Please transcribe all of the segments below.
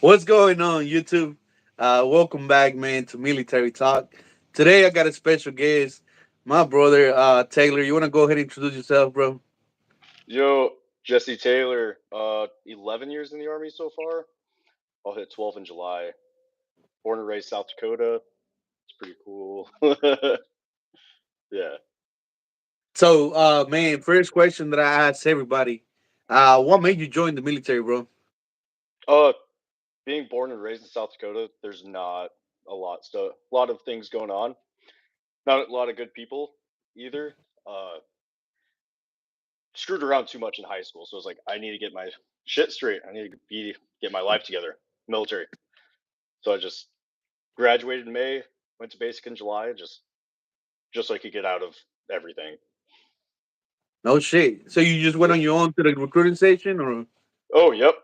What's going on, YouTube? Welcome back, man, to Military Talk. Today, I got a special guest, my brother Taylor. You want to go ahead and introduce yourself, bro? Yo, Jesse Taylor, 11 years in the Army so far. I'll hit 12 in July. Born and raised South Dakota. It's pretty cool. Yeah. So, man, first question that I ask everybody: what made you join the military, bro? Uh, Being born and raised in South Dakota, there's not a lot of things going on. Not a lot of good people either. Uh, Screwed around too much in high school, so I was like, I need to get my shit straight. I need to get my life together. Military. So I just graduated in May, went to basic in July, just so I could get out of everything. No shit. So you just went Yeah. on your own to the recruiting station, or Oh, yep.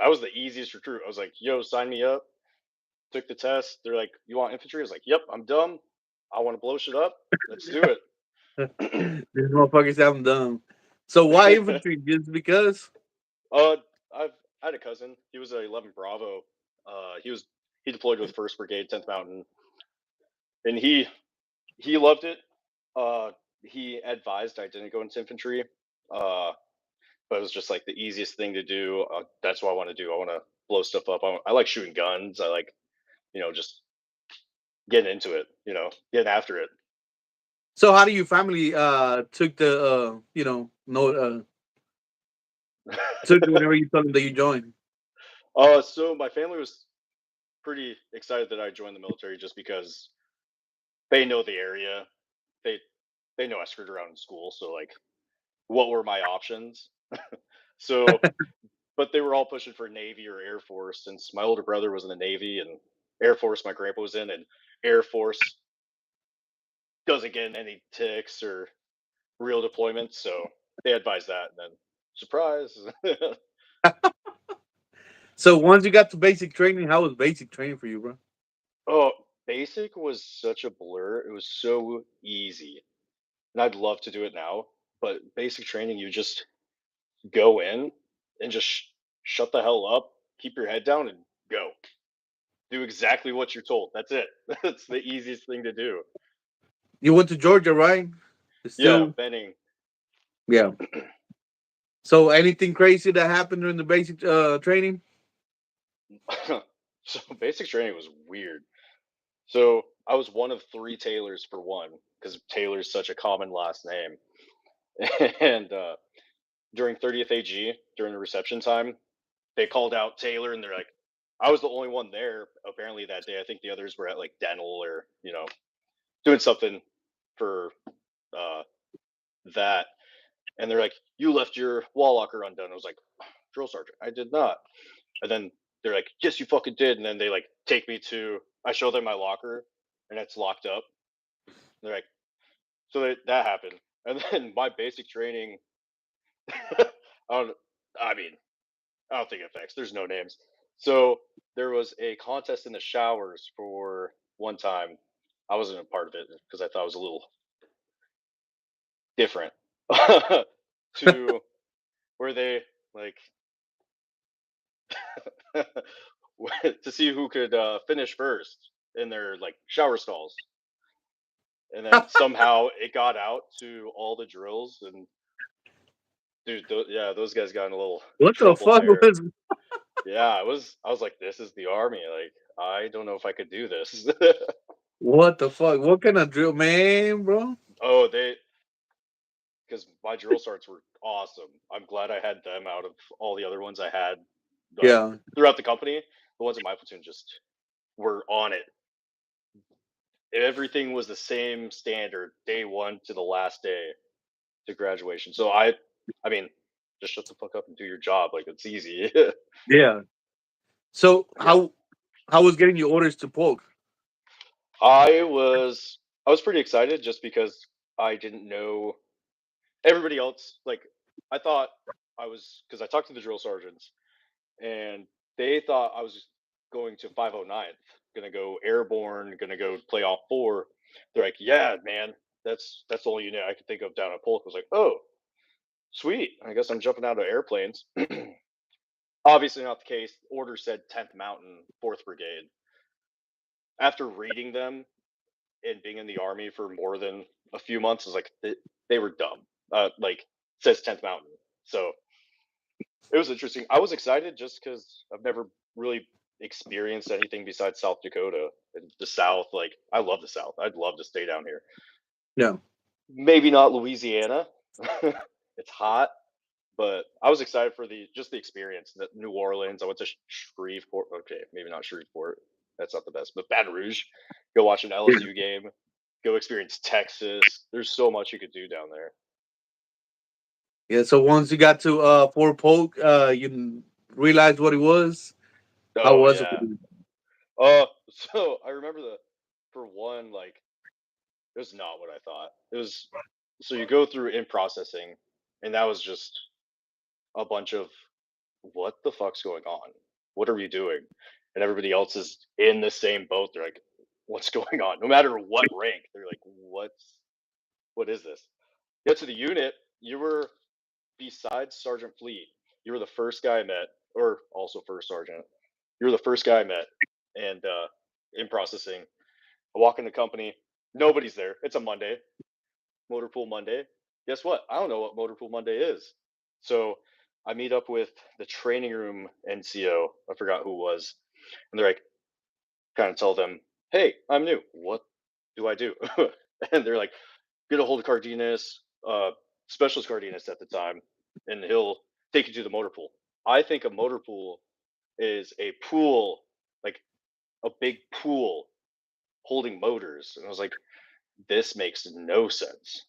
I was the easiest recruit. I was like, "Yo, sign me up." Took the test. They're like, "You want infantry?" I was like, "Yep, I'm dumb. I want to blow shit up. Let's do it." these motherfuckers sound dumb. So why infantry? Just because? uh, I had a cousin. He was a 11 Bravo. He deployed with First Brigade, 10th Mountain, and he loved it. Uh, he advised I didn't go into infantry. Uh, but it was just like the easiest thing to do. That's what I want to do. I want to blow stuff up. I like shooting guns. I like just getting into it, getting after it. So how do your family took the no took it whenever you told them that you joined? So my family was pretty excited that I joined the military just because they know the area. They they know I screwed around in school, so like, what were my options? So, but they were all pushing for Navy or Air Force since my older brother was in the Navy and Air Force my grandpa was in, and Air Force doesn't get in any ticks or real deployments, so they advised that, and then surprise. So once you got to basic training, how was basic training for you, bro? Oh, basic was such a blur. It was so easy. And I'd love to do it now, but basic training, you just go in and just shut the hell up, keep your head down, and go. Do exactly what you're told. That's it. That's the easiest thing to do. You went to Georgia, right? It's Yeah, still, Benning. yeah. So anything crazy that happened during the basic training? So basic training was weird. So I was one of three Taylors for one, because Taylor's such a common last name. And during 30th AG, during the reception time, they called out Taylor, and they're like, I was the only one there apparently that day. I think the others were at like dental or doing something for uh, that, and they're like, you left your wall locker undone. I was like, drill sergeant, I did not. And then they're like, yes, you fucking did. And then they like take me to. I show them my locker, and it's locked up. They're like, so that happened, and then my basic training. I don't. I mean, I don't think it affects. There's no names. So there was a contest in the showers for one time. I wasn't a part of it because I thought it was a little different. To where they like to see who could finish first in their like shower stalls, and then somehow it got out to all the drills, and dude, yeah, those guys got in a little What the trouble fuck there. was? Yeah, I was like, this is the army. Like, I don't know if I could do this. What the fuck? What kind of drill, man, bro? Oh, because my drill starts were awesome. I'm glad I had them out of all the other ones I had uh, Yeah. throughout the company. The ones in my platoon just were on it. Everything was the same standard, day one to the last day to graduation. So I mean, just shut the fuck up and do your job. Like, it's easy. Yeah. So Yeah, how was getting your orders to polk? I was I was pretty excited just because I didn't know everybody else. Like, I thought I was because I talked to the drill sergeants, and they thought I was just going to 509th, gonna go airborne, gonna go play off four. They're like, yeah, man, that's the only unit I could think of down at Polk. I was like, oh, sweet. I guess I'm jumping out of airplanes. Obviously not the case. Order said 10th Mountain, 4th Brigade. After reading them and being in the army for more than a few months, is like they were dumb. Like says 10th Mountain. So it was interesting. I was excited just because I've never really experienced anything besides South Dakota and the South. Like I love the South. I'd love to stay down here. Yeah. Maybe not Louisiana. It's hot, but I was excited for the experience. That New Orleans. I went to Shreveport. Okay, maybe not Shreveport. That's not the best, but Baton Rouge. Go watch an Yeah. LSU game. Go experience Texas. There's so much you could do down there. Yeah. So once you got to Fort Polk, you realized what it was. How Oh was it? yeah. So I remember for one, like it was not what I thought. It was so you go through in processing, and that was just a bunch of what the fuck's going on? What are we doing? And everybody else is in the same boat. They're like, what's going on? No matter what rank, they're like, what is this? Get to the unit, you were besides Sergeant Fleet, you were the first guy I met, or also first sergeant. You were the first guy I met, and in processing, I walk in the company, nobody's there. It's a Monday, motor pool Monday. Guess what? I don't know what motor pool Monday is. So I meet up with the training room NCO. I forgot who it was, and they're like, kind of tell them, "Hey, I'm new. What do I do?" And they're like, "Get a hold of Cardenas, specialist Cardenas at the time, and he'll take you to the motor pool." I think a motor pool is a pool, like a big pool holding motors, and I was like, "This makes no sense."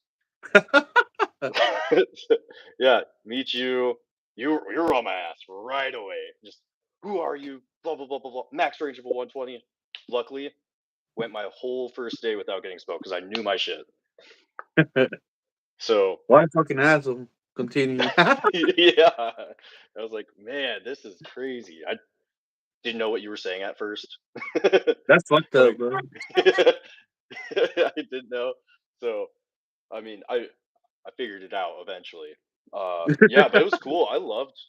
Yeah, meet you. You're on my ass right away. Just who are you? Blah blah blah blah blah. Max range of a 120. Luckily, went my whole first day without getting smoked because I knew my shit. So Why fucking asshole? Continue. yeah, I was like, man, this is crazy. I didn't know what you were saying at first. That's fucked When up, bro. I didn't know. So I mean, I figured it out eventually. Yeah, but it was cool. I loved.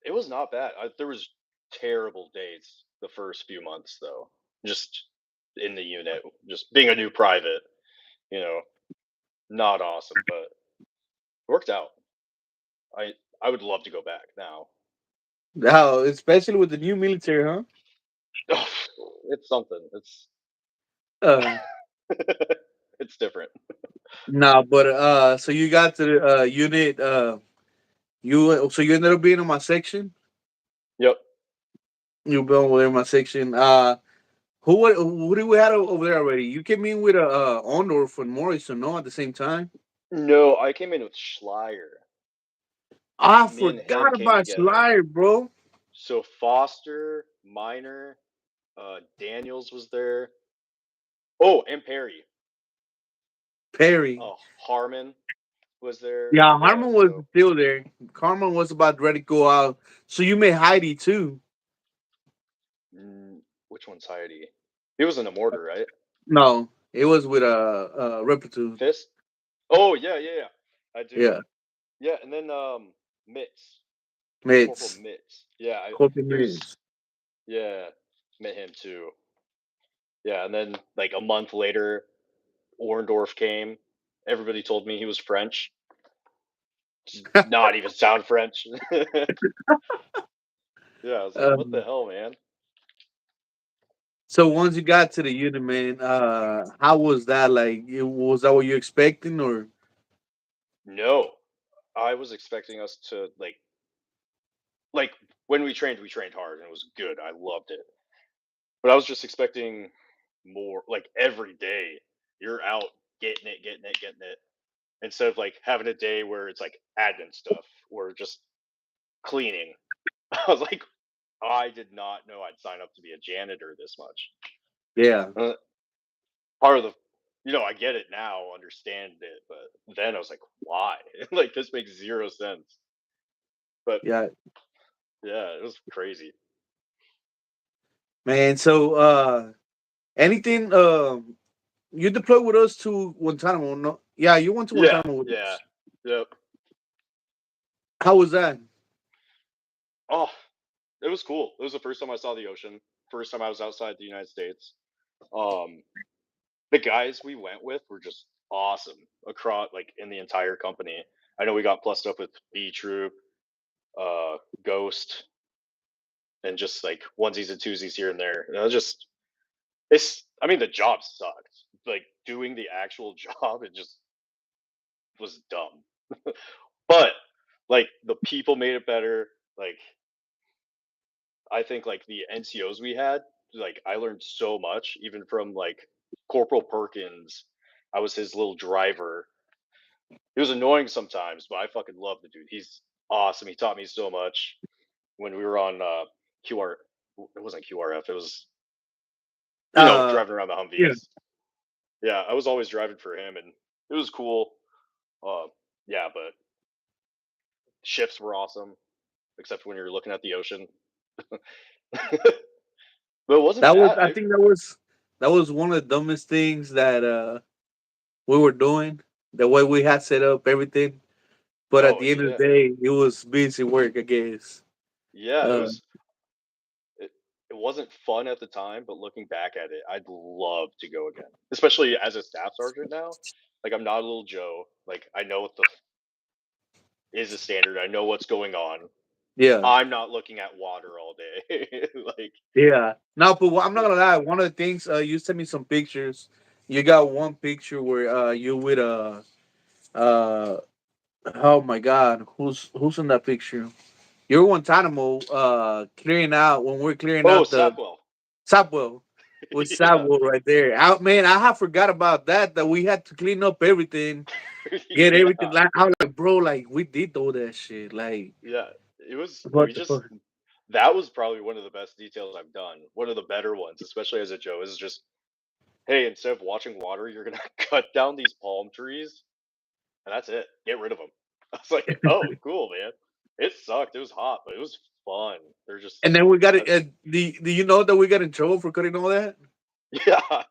It was not bad. There was terrible days the first few months though. Just in the unit, just being a new private, you know, not awesome, but worked out. I I would love to go back now. Now, especially with the new military, huh? It's something. It's Uh, it's different. nah, but so you got to the unit. You ended up being in my section. Yep. You been over there in my section. Who do we have over there already? You came in with a Ondorf and Morrison, no, at the same time. No, I came in with Schleier. I Me and him forgot came about together. Slide, bro. So Foster, Miner, Daniels was there. Oh, and Perry. Perry. Oh, Harmon was there. Yeah, Yeah. Harmon was So still there. Carmen was about ready to go out. So you made Heidi too. which one's Heidi? He was in a mortar, right? No, it was with Repitude. Fist. Oh yeah, yeah, yeah. I do. Yeah, Yeah, and then Mitz, Corporal Mates. Mitz. Yeah, Corporate he was. Mates. Yeah, met him too. Yeah, and then like a month later, Orndorff came. Everybody told me he was French. Did not even sound French. Yeah, I was like, what the Um, hell, man? so once you got to the unit, man, how was that? Like, was that what you expecting, or No, I was expecting us to like when we trained hard and it was good. I loved it, but I was just expecting more. Like every day, you're out getting it, getting it, getting it. Instead of like having a day where it's like admin stuff or just cleaning. I was like, I did not know I'd sign up to be a janitor this much. yeah, Uh, Part of the, I get it now, understand it, but then I was like, why? Like this makes zero sense. But yeah, yeah, it was crazy. man. So anything? You deployed with us to Guantanamo, no? Yeah, you went to Yeah, Guantanamo with yeah, us. yep. How was that? Oh, it was cool. It was the first time I saw the ocean. First time I was outside the United States. Um, the guys we went with were just awesome across like in the entire company. I know we got plussed up with B Troop, Ghost, and just like onesies and twosies here and there. And it was just it's. I mean, the job sucked. Like doing the actual job, it just was dumb. But like the people made it better. Like I think like the NCOs we had, like I learned so much, even from like Corporal Perkins. I was his little driver. He was annoying sometimes, but I fucking love the dude. He's awesome. He taught me so much when we were on QR. It wasn't QRF. It was Uh, driving around the yeah, Humvees. Yeah, I was always driving for him, and it was cool. Uh, yeah, but shifts were awesome, except when you're looking at the ocean. But it wasn't that was. bad. I think that was one of the dumbest things that we were doing. The way we had set up everything, but at Oh the end of yeah, the day, it was busy work. I guess. yeah. It Uh, was. It, it wasn't fun at the time, but looking back at it, I'd love to go again. Especially as a staff sergeant now. Like I'm not a little Joe. Like I know what the is a standard. I know what's going on. yeah, I'm not looking at water all day. Like yeah. No, but I'm not gonna lie. One of the things you sent me some pictures. You got one picture where you with uh oh my god, who's in that picture? You're Guantanamo clearing out when we're clearing oh, out the Sapwell. Sapwell with Yeah, Sapwell right there. Out man, I have forgot about that we had to clean up everything, get everything yeah, like I was like bro, like we did all that shit. Like yeah. It was. We what the just fuck? that was probably one of the best details I've done. One of the better ones, especially as a Joe, is just hey, instead of watching water, you're gonna cut down these palm trees, and that's it. Get rid of them. I was like, oh, cool, man. It sucked. It was hot, but it was fun. They're just, And then we got uh, it. Do you know that we got in trouble for cutting all that? yeah.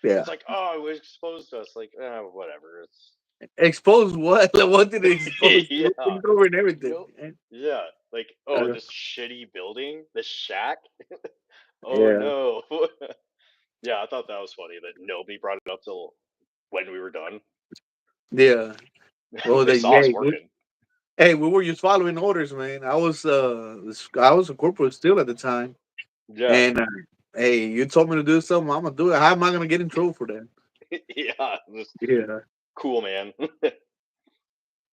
Yeah. It's like, oh, it was exposed to us. Like, whatever. It's Expose what? Like, what did it expose? yeah, We covered everything. no, yeah. Like, oh, Uh, this shitty building, this shack. Oh yeah. no. Yeah, I thought that was funny that nobody brought it up till when we were done. Yeah. Well, They they, saw us hey, working. hey, we were just following orders, man. I was a corporal still at the time, Yeah, and hey, you told me to do something, I'm gonna do it. How am I gonna get in trouble for that? yeah. Just Yeah, cool, man.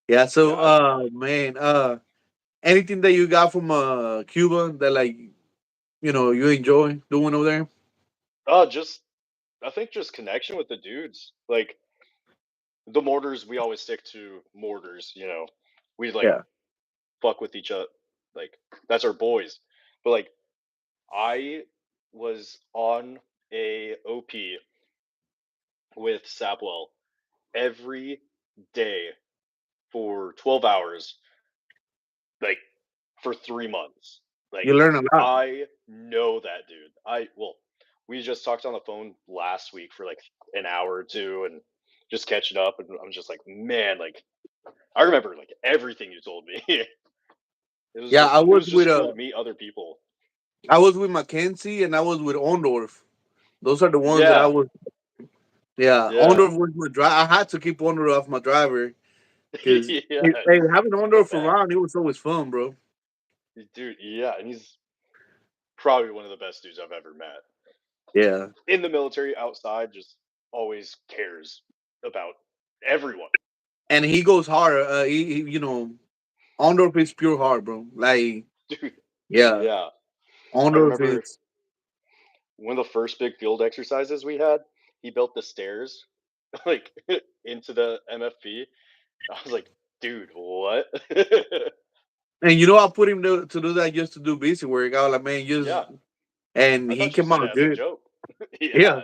yeah. So, Yeah. man, anything that you got from Cuba that like you enjoy doing over there? Just I think just connection with the dudes. Like the mortars, we always stick to mortars. We like Yeah, fuck with each other. Like that's our boys. But like I was on a OP with Sapwell every day for 12 hours, like for 3 months. Like you learn a lot. I know that dude. We just talked on the phone last week for like an hour or two and just catching up. And I'm just like, man, like I remember like everything you told me. Yeah, It was just cool to meet other people. I was with Mackenzie and I was with Ondorf. Those are the ones that I Yeah, was. Yeah, yeah, Ondorf was my driver. I had to keep Ondorf off my driver because yeah. hey, having I Ondorf bet, around, it was always fun, bro. dude. Yeah, and he's probably one of the best dudes I've ever met Yeah, in the military. Outside, just always cares about everyone. and he goes hard. Ondorf is pure heart, bro. Like, Dude, yeah, yeah. I Ondorf remember is. one of the first big field exercises we had. He built the stairs like into the MFP. I was like, dude, what? And I put him to do that just to do busy work. I was like, man, Yeah, and I he thought you came said it out as a good. joke. Yeah, Yeah,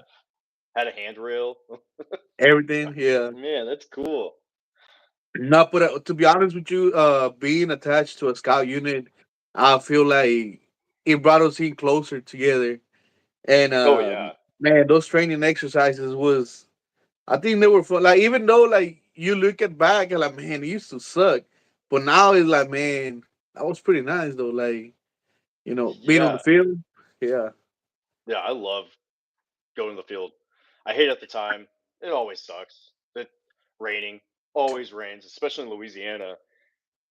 had a handrail. everything. Yeah. Man, that's cool. No, but to be honest with you, being attached to a scout unit, I feel like it brought us in closer together. And Oh yeah, man, those training exercises was, I think they were fun. Like even though like you look at back and like man, it used to suck, but now it's like man. That was pretty nice though. Like, being on the Yeah, field. Yeah. yeah, I love going to the field. I hate at the time. It always sucks. It raining always rains, especially in Louisiana.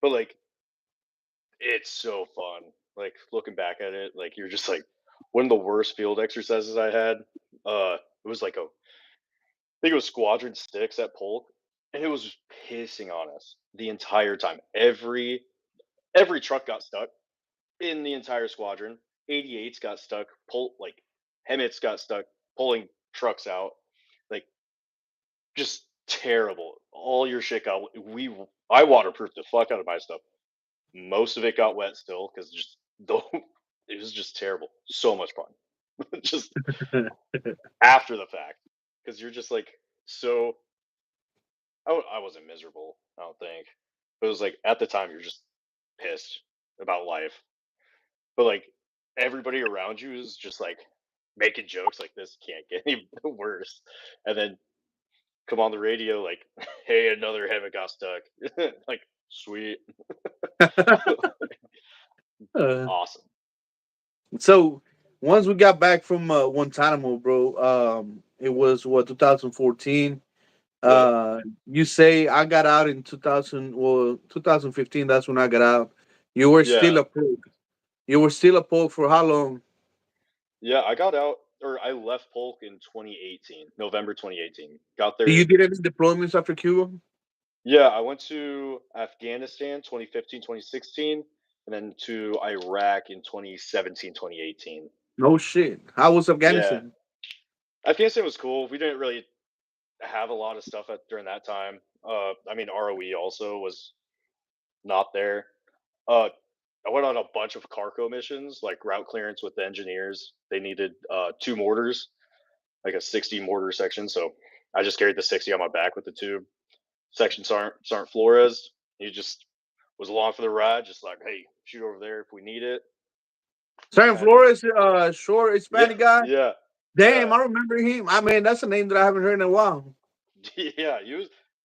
But like, it's so fun. Like looking back at it, like you're just like one of the worst field exercises I had. It was like I think it was Squadron 6 at Polk, and it was just pissing on us the entire time. Every truck got stuck in the entire squadron. 88s got stuck, Hemmets got stuck pulling trucks out. Like just terrible. All your shit got we I waterproofed the fuck out of my stuff. Most of it got wet still because just though it was just terrible. So much fun. Just after the fact. Because you're just like so I wasn't miserable, I don't think. But it was like at the time you're just pissed about life. But like everybody around you is just like making jokes like this can't get any worse. And then come on the radio like, hey, another Hemet got stuck. Like, sweet. Uh, Awesome. so once we got back from Guantanamo, bro, it was what 2014. Yep. You say I got out in 2000, well, 2015. That's when I got out. You were still Yeah. a poke. You were still a poke for how long? Yeah, I got out or I left Polk in 2018, November 2018. Got Do you there. did any deployments after Cuba? Yeah, I went to Afghanistan 2015, 2016, and then to Iraq in 2017, 2018. No shit. How was Yeah. Afghanistan? Afghanistan was cool. We didn't really have a lot of stuff during that time. I mean, ROE also was not there. Uh, I went on a bunch of cargo missions, like route clearance with the engineers. They needed two mortars, like a 60 mortar section. So I just carried the 60 on my back with the tube. Section Sergeant Flores, he just was along for the ride, just like, hey, shoot over there if we need it. Sam And then, Flores, short yeah, Hispanic guy. yeah, Damn, yeah, I remember him. I mean, that's a name that I haven't heard in a while. yeah.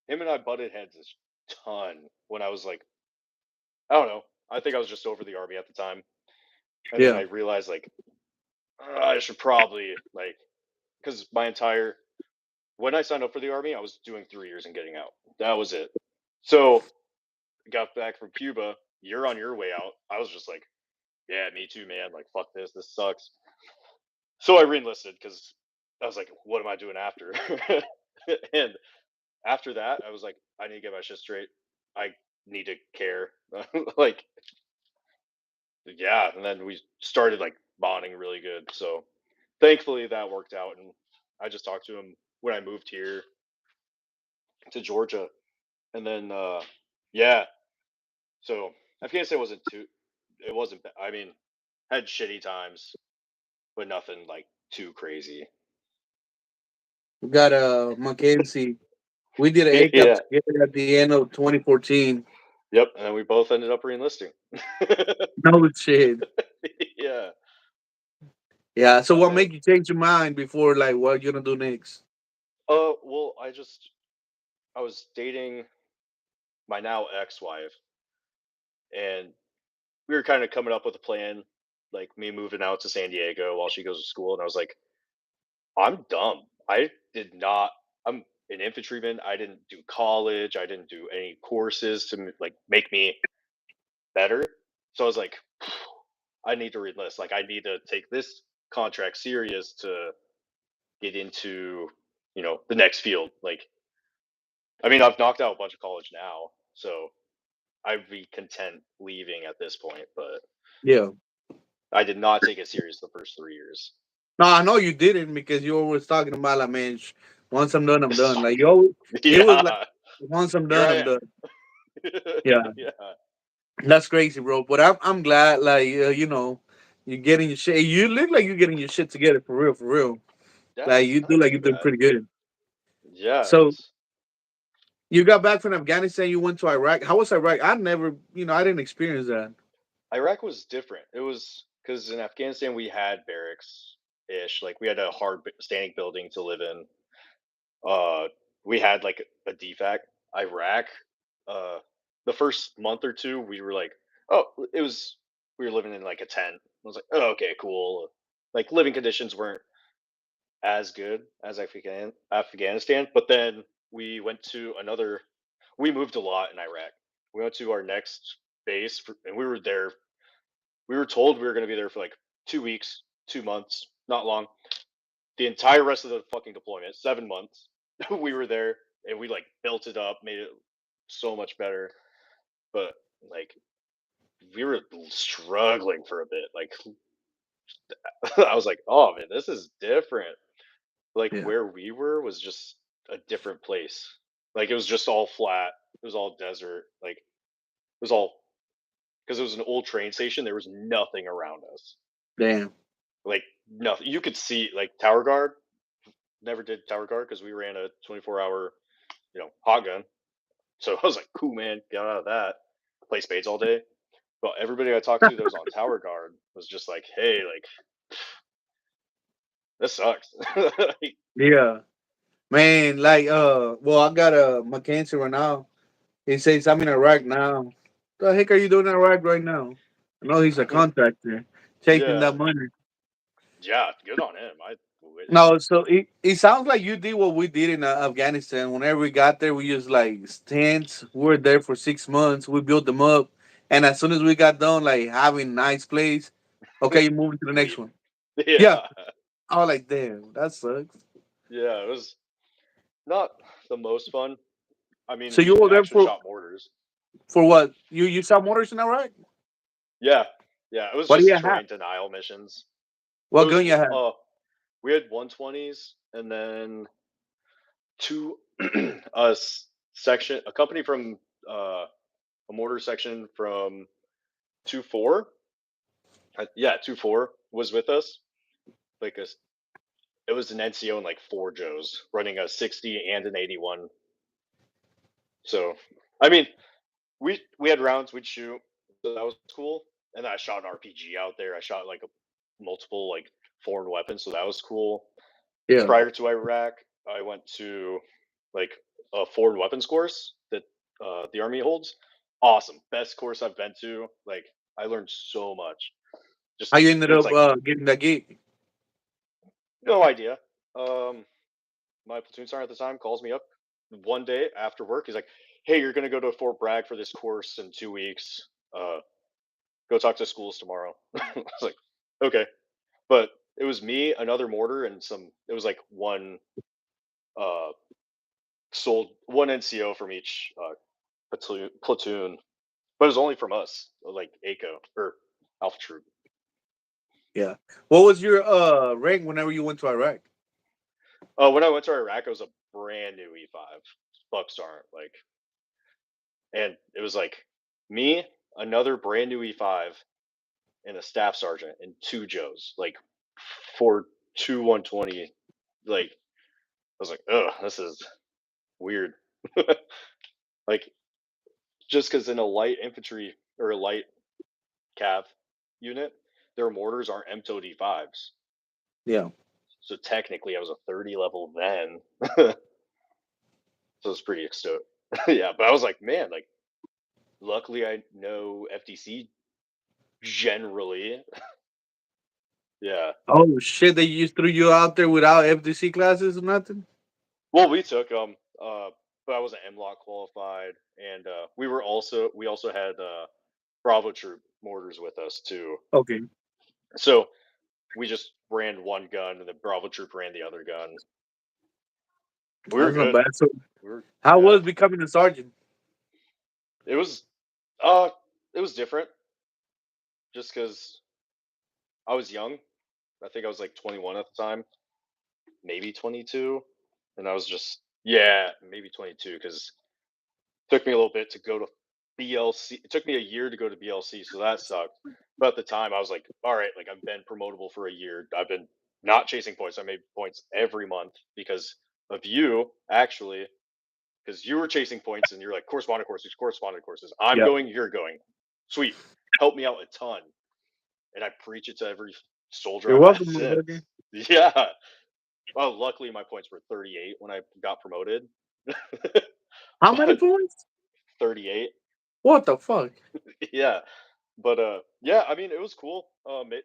Him and I butted heads a ton when I was like, I don't know. I think I was just over the army at the time. And then Yeah. I realized like I should probably like because my entire when I signed up for the army, I was doing 3 years and getting out. That was it. So got back from Cuba. You're on your way out. I was just like, yeah, me too, man. Like, fuck this. This sucks. So I reenlisted because I was like, what am I doing after? And after that, I was like, I need to get my shit straight. I need to care. Like, yeah. And then we started like bonding really good. So thankfully that worked out. And I just talked to him when I moved here to Georgia. And then, yeah. So Afghanistan wasn't too, it wasn't, I mean, had shitty times, but nothing like too crazy. We got Mackenzie. We did an ACAP Yeah. together at the end of 2014. Yep. And then we both ended up reenlisting. No shit. Yeah. Yeah. So And what then, made you change your mind before like what you're gonna do next? well, I was dating my now ex-wife, and we were kind of coming up with a plan, like me moving out to San Diego while she goes to school. And I was like, I'm dumb. I did not. I'm an infantryman. I didn't do college. I didn't do any courses to like make me better. So I was like, I need to reenlist. Like, I need to take this contract serious to get into, the next field. Like, I mean, I've knocked out a bunch of college now, so I'd be content leaving at this point. But Yeah. I did not take it serious the first 3 years. No, I know you didn't because you always talking about like, man, once I'm done, I'm done. Like you always, it was like Yeah, once I'm here done, I I'm am. done. Yeah, Yeah, that's crazy, bro. But I'm glad, like you're getting your shit. You look like you're getting your shit together for real, for real. yeah. Like It's you do, not like too you're doing bad. pretty good. Yeah, So it's you got back from Afghanistan. You went to Iraq. How was Iraq? I never, I didn't experience that. Iraq was different. It was because in Afghanistan we had barracks ish, like we had a standing building to live in. Uh, we had like a DFAC. Iraq, uh, the first month or two, we were like Oh, it was we were living in like a tent. I was like, oh, okay, cool. Like living conditions weren't as good as Afghanistan, but then we went to another. We moved a lot in Iraq. We went to our next base, and we were there. We were told we were going to be there for like 2 weeks, 2 months, not long. The entire rest of the fucking deployment, 7 months, we were there, and we like built it up, made it so much better. But like we were struggling for a bit. Like I was like, oh man, this is different. Like Yeah, where we were was just a different place. Like it was just all flat. It was all desert. Like it was all because it was an old train station. There was nothing around us. damn. Like nothing. You could see like tower guard. Never did tower guard because we ran a 24-hour, hot gun. So I was like, cool man, got out of that. Play spades all day. But everybody I talked to that was on tower guard was just like, hey, like this sucks. Like, Yeah, man. Like, well, I got a McKenzie right now. He says I'm in Iraq now. The heck are you doing in Iraq right now? I know he's a contractor, taking yeah, that money. yeah, good on him. I would. No, so it sounds like you did what we did in Afghanistan. Whenever we got there, we used like tents. We were there for 6 months. We built them up, and as soon as we got done, like having nice place, okay, you move to the next Leave. one. Yeah, Yeah, I was like, damn, that sucks. yeah. It was not the most fun. I mean, So you we were there actually shot mortars. for what? You saw motors in Iraq? Yeah, yeah. It was What do you just have? terrain denial missions. It What was gun you had? we had 120s and then two a company from a mortar section from 2-4. Yeah, 2-4 was with us. Like it was an NCO and like four Joes running a 60 and an 81. So I mean, we had rounds we'd shoot, so that was cool. And then I shot an RPG out there. I shot like multiple like foreign weapons, so that was cool. Yeah. Prior to Iraq, I went to like a foreign weapons course that the army holds. Awesome, best course I've been to. Like I learned so much. Just How you ended it's up like getting that gig? no idea. Um, my platoon sergeant at the time calls me up one day after work. He's like, "Hey, you're gonna go to Fort Bragg for this course in 2 weeks. Go talk to schools tomorrow." I was like, "Okay," but it was me, another mortar, and some. It was like uh sold one NCO from each platoon, but it was only from us, like ACO or Alpha Troop. Yeah. What was your rank whenever you went to Iraq? When I went to Iraq, I was a brand new E5. Bucks aren't like, and it was like me, another brand new E5, and a staff sergeant, and two Joes, like for two 120. Like I was like, ugh, this is weird. Like just because in a light infantry or a light cav unit, their mortars aren't MTO D5s. Yeah. So technically, I was a 30 level then. So it's pretty yeah, but I was like, man, like, luckily I know FTC generally. Yeah. Oh shit! They just threw you out there without FDC classes or nothing. Well, we took them, but I wasn't MLOC qualified, and we also had Bravo Troop mortars with us too. Okay, So we just ran one gun, and the Bravo Troop ran the other gun. We were that's not good. bad. So, We were how yeah. was becoming a sergeant? It was uh it was different just because I was young. I think I was like 21 at the time, maybe 22, and I was just yeah, maybe 22 because it took me a little bit to go to BLC. It took me a year to go to BLC, so that sucked. But at the time, I was like, all right, like I've been promotable for a year. I've been not chasing points. I made points every month because of you, actually, because you were chasing points and you're like correspondent courses, correspondent courses. I'm Yeah, going, you're going. Sweet, help me out a ton, and I preach it to every soldier you're I've met welcome, since. motherfucker. Yeah. Well, luckily my points were 38 when I got promoted. How many But points? 38. What the fuck? Yeah. But yeah, I mean, it was cool.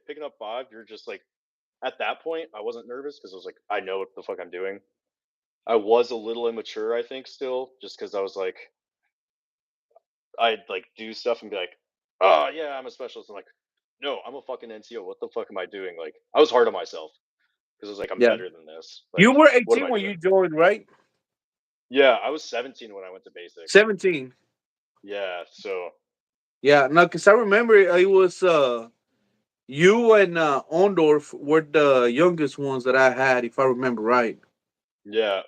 Picking up five, you're just like at that point, I wasn't nervous because I was like, I know what the fuck I'm doing. I was a little immature, I think, still, just because I was like, I'd like do stuff and be like, oh yeah, I'm a specialist. I'm like, no, I'm a fucking NCO. What the fuck am I doing? Like, I was hard on myself because I was like, I'm Yeah. better than this. You Like, were what am 18 I when doing? you joined, right? Yeah, I was 17 when I went to basic. 17. Yeah, so Yeah, no, because I remember it was you and Ondorf were the youngest ones that I had, if I remember right. yeah,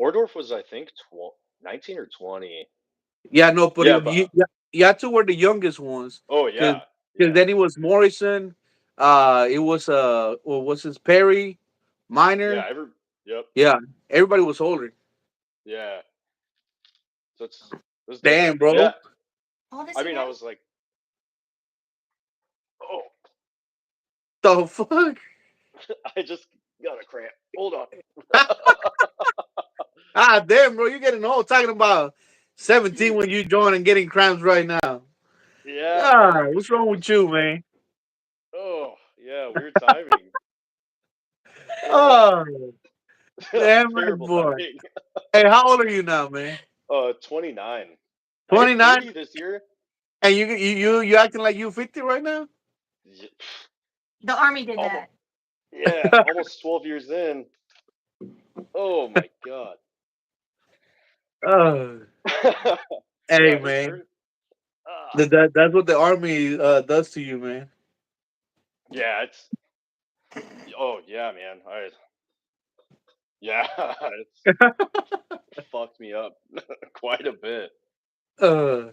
Ordorf was I think 19 or 20. Yeah, no, but Yeah, but yeah, two were the youngest ones. oh Because yeah, yeah, then it was Morrison, it was what was his Perry, yeah. Minor. Yep, Yeah, everybody was older. yeah. So it was different. Damn, Yeah, bro. How old is I he mean, I now? was like, oh, The fuck? I just got a cramp. Hold on. Ah, damn, bro, you're getting old talking about 17 when you join and getting cramps right now. Yeah, Ah, man. what's wrong It with was you, man? oh yeah, weird timing. Oh, Oh, damn right, terrible boy. timing. Hey, how old are you now, man? 29. I hit 29, 30 this year. and you acting like you 50 right now? Y- The army did Almost, that. yeah, almost 12 years in. Oh my god. Oh, hey, Yeah, it's man. hurt. Ah. That's what the army does to you, man. Yeah, it's oh yeah, man. Yeah, it's fucked me up quite a bit. Uh,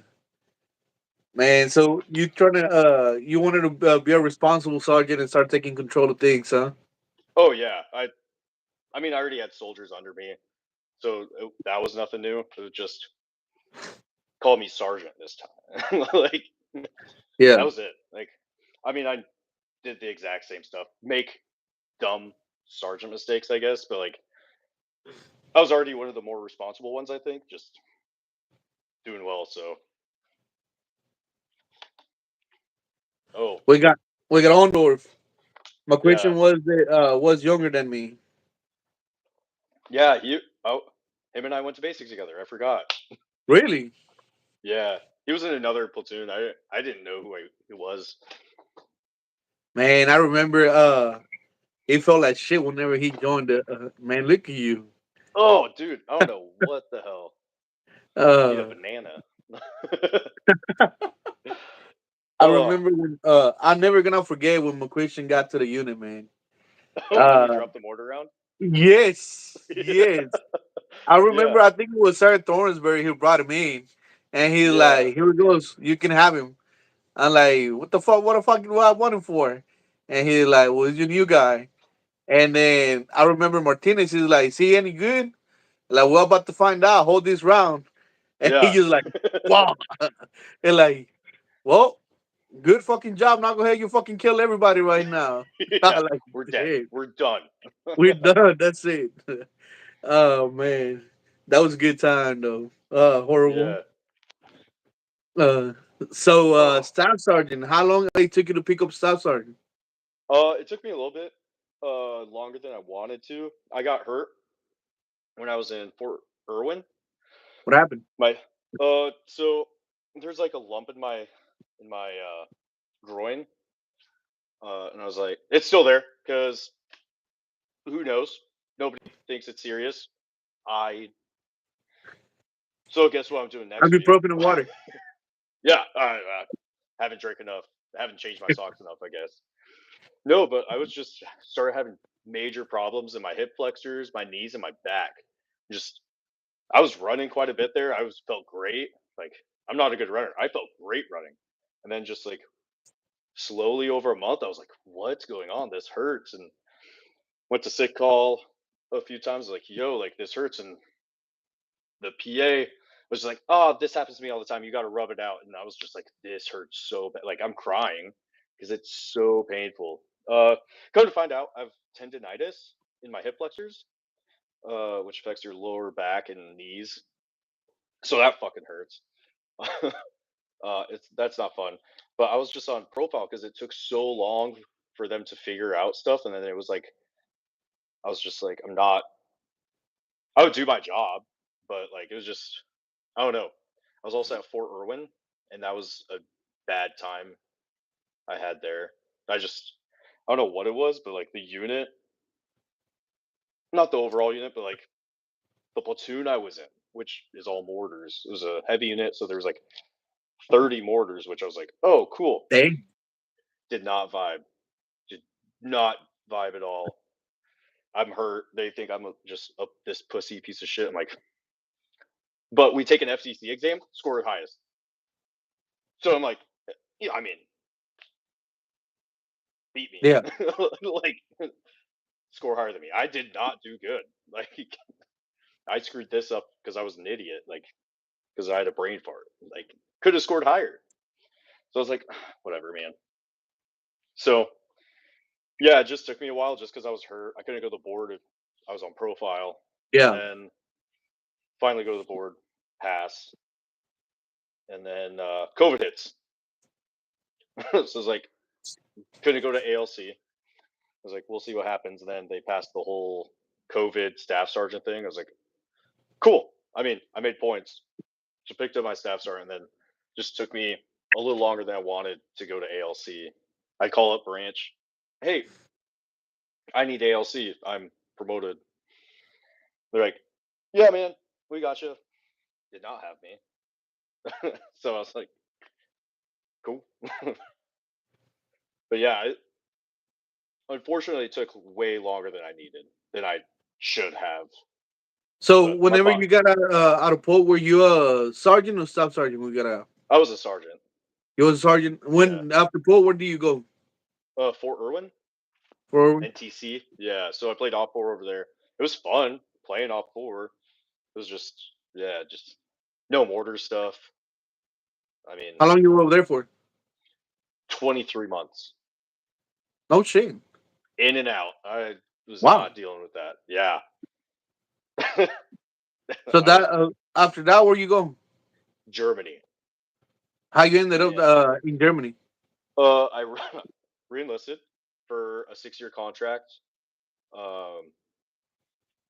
man. So you trying to you wanted to be a responsible sergeant and start taking control of things, huh? Oh yeah, I mean, I already had soldiers under me, so that was nothing new. It was just call me sergeant this time. Like Yeah. that was it. Like I mean, I did the exact same stuff. Make dumb sergeant mistakes, I guess, but like I was already one of the more responsible ones, I think, just doing well. So, oh We got we got Ondorf. My yeah, question was younger than me. yeah. Him and I went to basics together. I forgot. Really? Yeah, he was in another platoon. I didn't know he was. Man, I remember he felt like shit whenever he joined the man, look at you. Oh, dude, I don't know what the hell. Eat a Uh banana. I Oh, remember when I'm never gonna forget when McChristian got to the unit, man. when he Uh dropped the mortar round. yes, Yeah, yes. I yeah, remember I think it was Sarah Thornsbury who brought him in and he's yeah, like, here he goes, you can have him. I'm like, what the fuck do I want him for? And he's like, well, he's your new guy. And then I remember Martinez is like, is he any good? Like, we're about to find out. Hold this round. And he yeah, just like, wow. And like, well, good fucking job. Now go ahead, you fucking kill everybody right now. yeah. I like, We're dead. shit. We're done. We're done. That's it. Oh man. That was a good time though. Horrible. Yeah. Uh so Oh. staff sergeant, how long it took you to pick up staff sergeant? It took me a little bit longer than I wanted to. I got hurt when I was in Fort Irwin. What happened? My so there's like a lump in my groin, and I was like, it's still there because who knows? Nobody thinks it's serious. I so guess what I'm doing next week? Ibuprofen and water. Yeah, I haven't drank enough. I haven't changed my socks enough, I guess. No, but I was just started having major problems in my hip flexors, my knees, and my back. Just I was running quite a bit there. I was felt great. Like I'm not a good runner. I felt great running, and then just like slowly over a month, I was like, "What's going on? This hurts." And went to sick call a few times. Like, "Yo, like this hurts," and the PA was like, "Oh, this happens to me all the time. You got to rub it out." And I was just like, "This hurts so bad." Like I'm crying because it's so painful. Come to find out, I have tendonitis in my hip flexors, which affects your lower back and knees. So that fucking hurts. It's that's not fun. but I was just on profile because it took so long for them to figure out stuff, and then it was like I was just like, I'm not. I would do my job, but like it was just I don't know. I was also at Fort Irwin, and that was a bad time I had there. I don't know what it was, but like the unit, not the overall unit, but like the platoon I was in, which is all mortars. It was a heavy unit, so there was like 30 mortars, which I was like, oh, cool. Dang. Did not vibe. Did not vibe at all. I'm hurt. They think I'm just this pussy piece of shit. I'm like, but we take an FCC exam, score highest. So I'm like, yeah, I mean, beat me. Yeah. Like, score higher than me. I did not do good. Like, I screwed this up because I was an idiot. Like, because I had a brain fart. Like, could have scored higher. So I was like, whatever, man. So yeah, it just took me a while just because I was hurt. I couldn't go to the board if I was on profile, and Yeah. then finally go to the board, pass, and then COVID hits. So it's like couldn't go to ALC. I was like, we'll see what happens. And then they passed the whole COVID staff sergeant thing. I was like, cool. I mean, I made points. So picked up my staff sergeant, and then just took me a little longer than I wanted to go to ALC. I call up branch. Hey, I need ALC. I'm promoted. They're like, yeah, man, we got you. Did not have me. So I was like, cool. But yeah, unfortunately, it took way longer than I needed, than I should have. So But my whenever bot, you got out of Pope, were you a sergeant or staff sergeant when you got out? I was a sergeant. You was a sergeant. Yeah. When after Pope, where do you go? Fort Irwin, For NTC. Yeah. So I played op four over there. It was fun playing op four. It was just, yeah, just no mortar stuff. I mean, how long you were over there for? 23 months No shit. in and out. I was Wow. not dealing with that. Yeah. So I that was after that, where you go? Germany. How you ended up Yeah. in Germany? I re-enlisted for a 6-year contract um,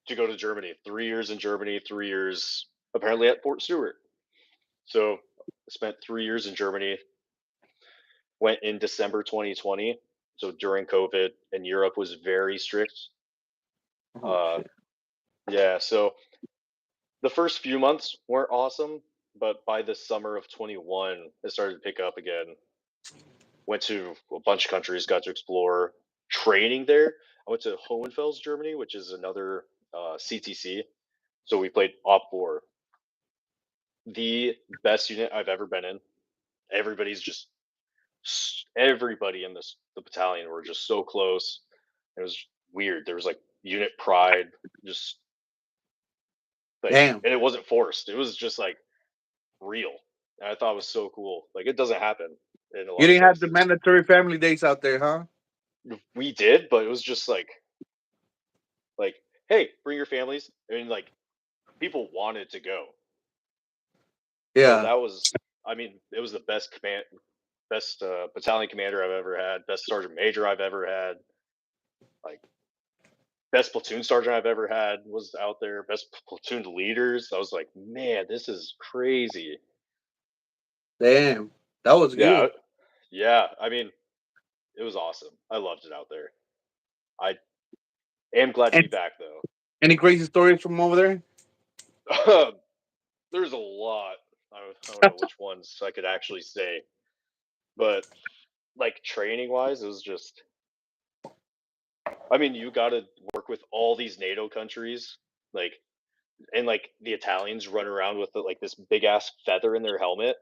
to go to Germany. 3 years in Germany, 3 years apparently at Fort Stewart. So I spent 3 years in Germany. Went in December 2020. So during COVID, and Europe was very strict. Oh Uh, shit. yeah. So the first few months weren't awesome, but by the summer of 21, it started to pick up again. Went to a bunch of countries, got to explore training there. I went to Hohenfels, Germany, which is another CTC. So we played Op 4. The best unit I've ever been in. Everybody's just everybody in the battalion were just so close. It was weird. There was like unit pride, just like, Damn. and it wasn't forced. It was just like real. And I thought it was so cool. Like it doesn't happen in a You lot of didn't have the places. mandatory family days out there, huh? We did, but it was just like, hey, bring your families, and like people wanted to go. So Yeah. that was, I mean, it was the best best battalion commander I've ever had, best sergeant major I've ever had, like best platoon sergeant I've ever had was out there, best platoon leaders. I was like, man, this is crazy. Damn. That was Yeah, good. yeah. I mean, it was awesome. I loved it out there. I am glad to And be back though. any crazy stories from over there? There's a lot. I don't know which ones I could actually say, but like training wise, it was just. I mean, you got to work with all these NATO countries, like, and like the Italians run around with like this big ass feather in their helmet.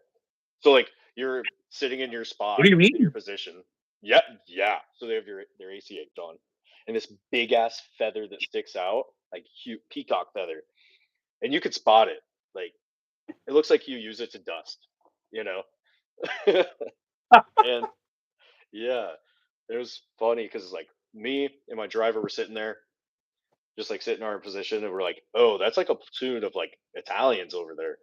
So like you're sitting in your What spot do you in your mean? position. Yeah, yeah. So they have their ACH on, and this big ass feather that sticks out, like huge peacock feather, and you could spot it. Like it looks like you use it to dust, you know. And yeah, it was funny because like me and my driver were sitting there, just like sitting in our position, and we're like, oh, that's like a platoon of like Italians over there.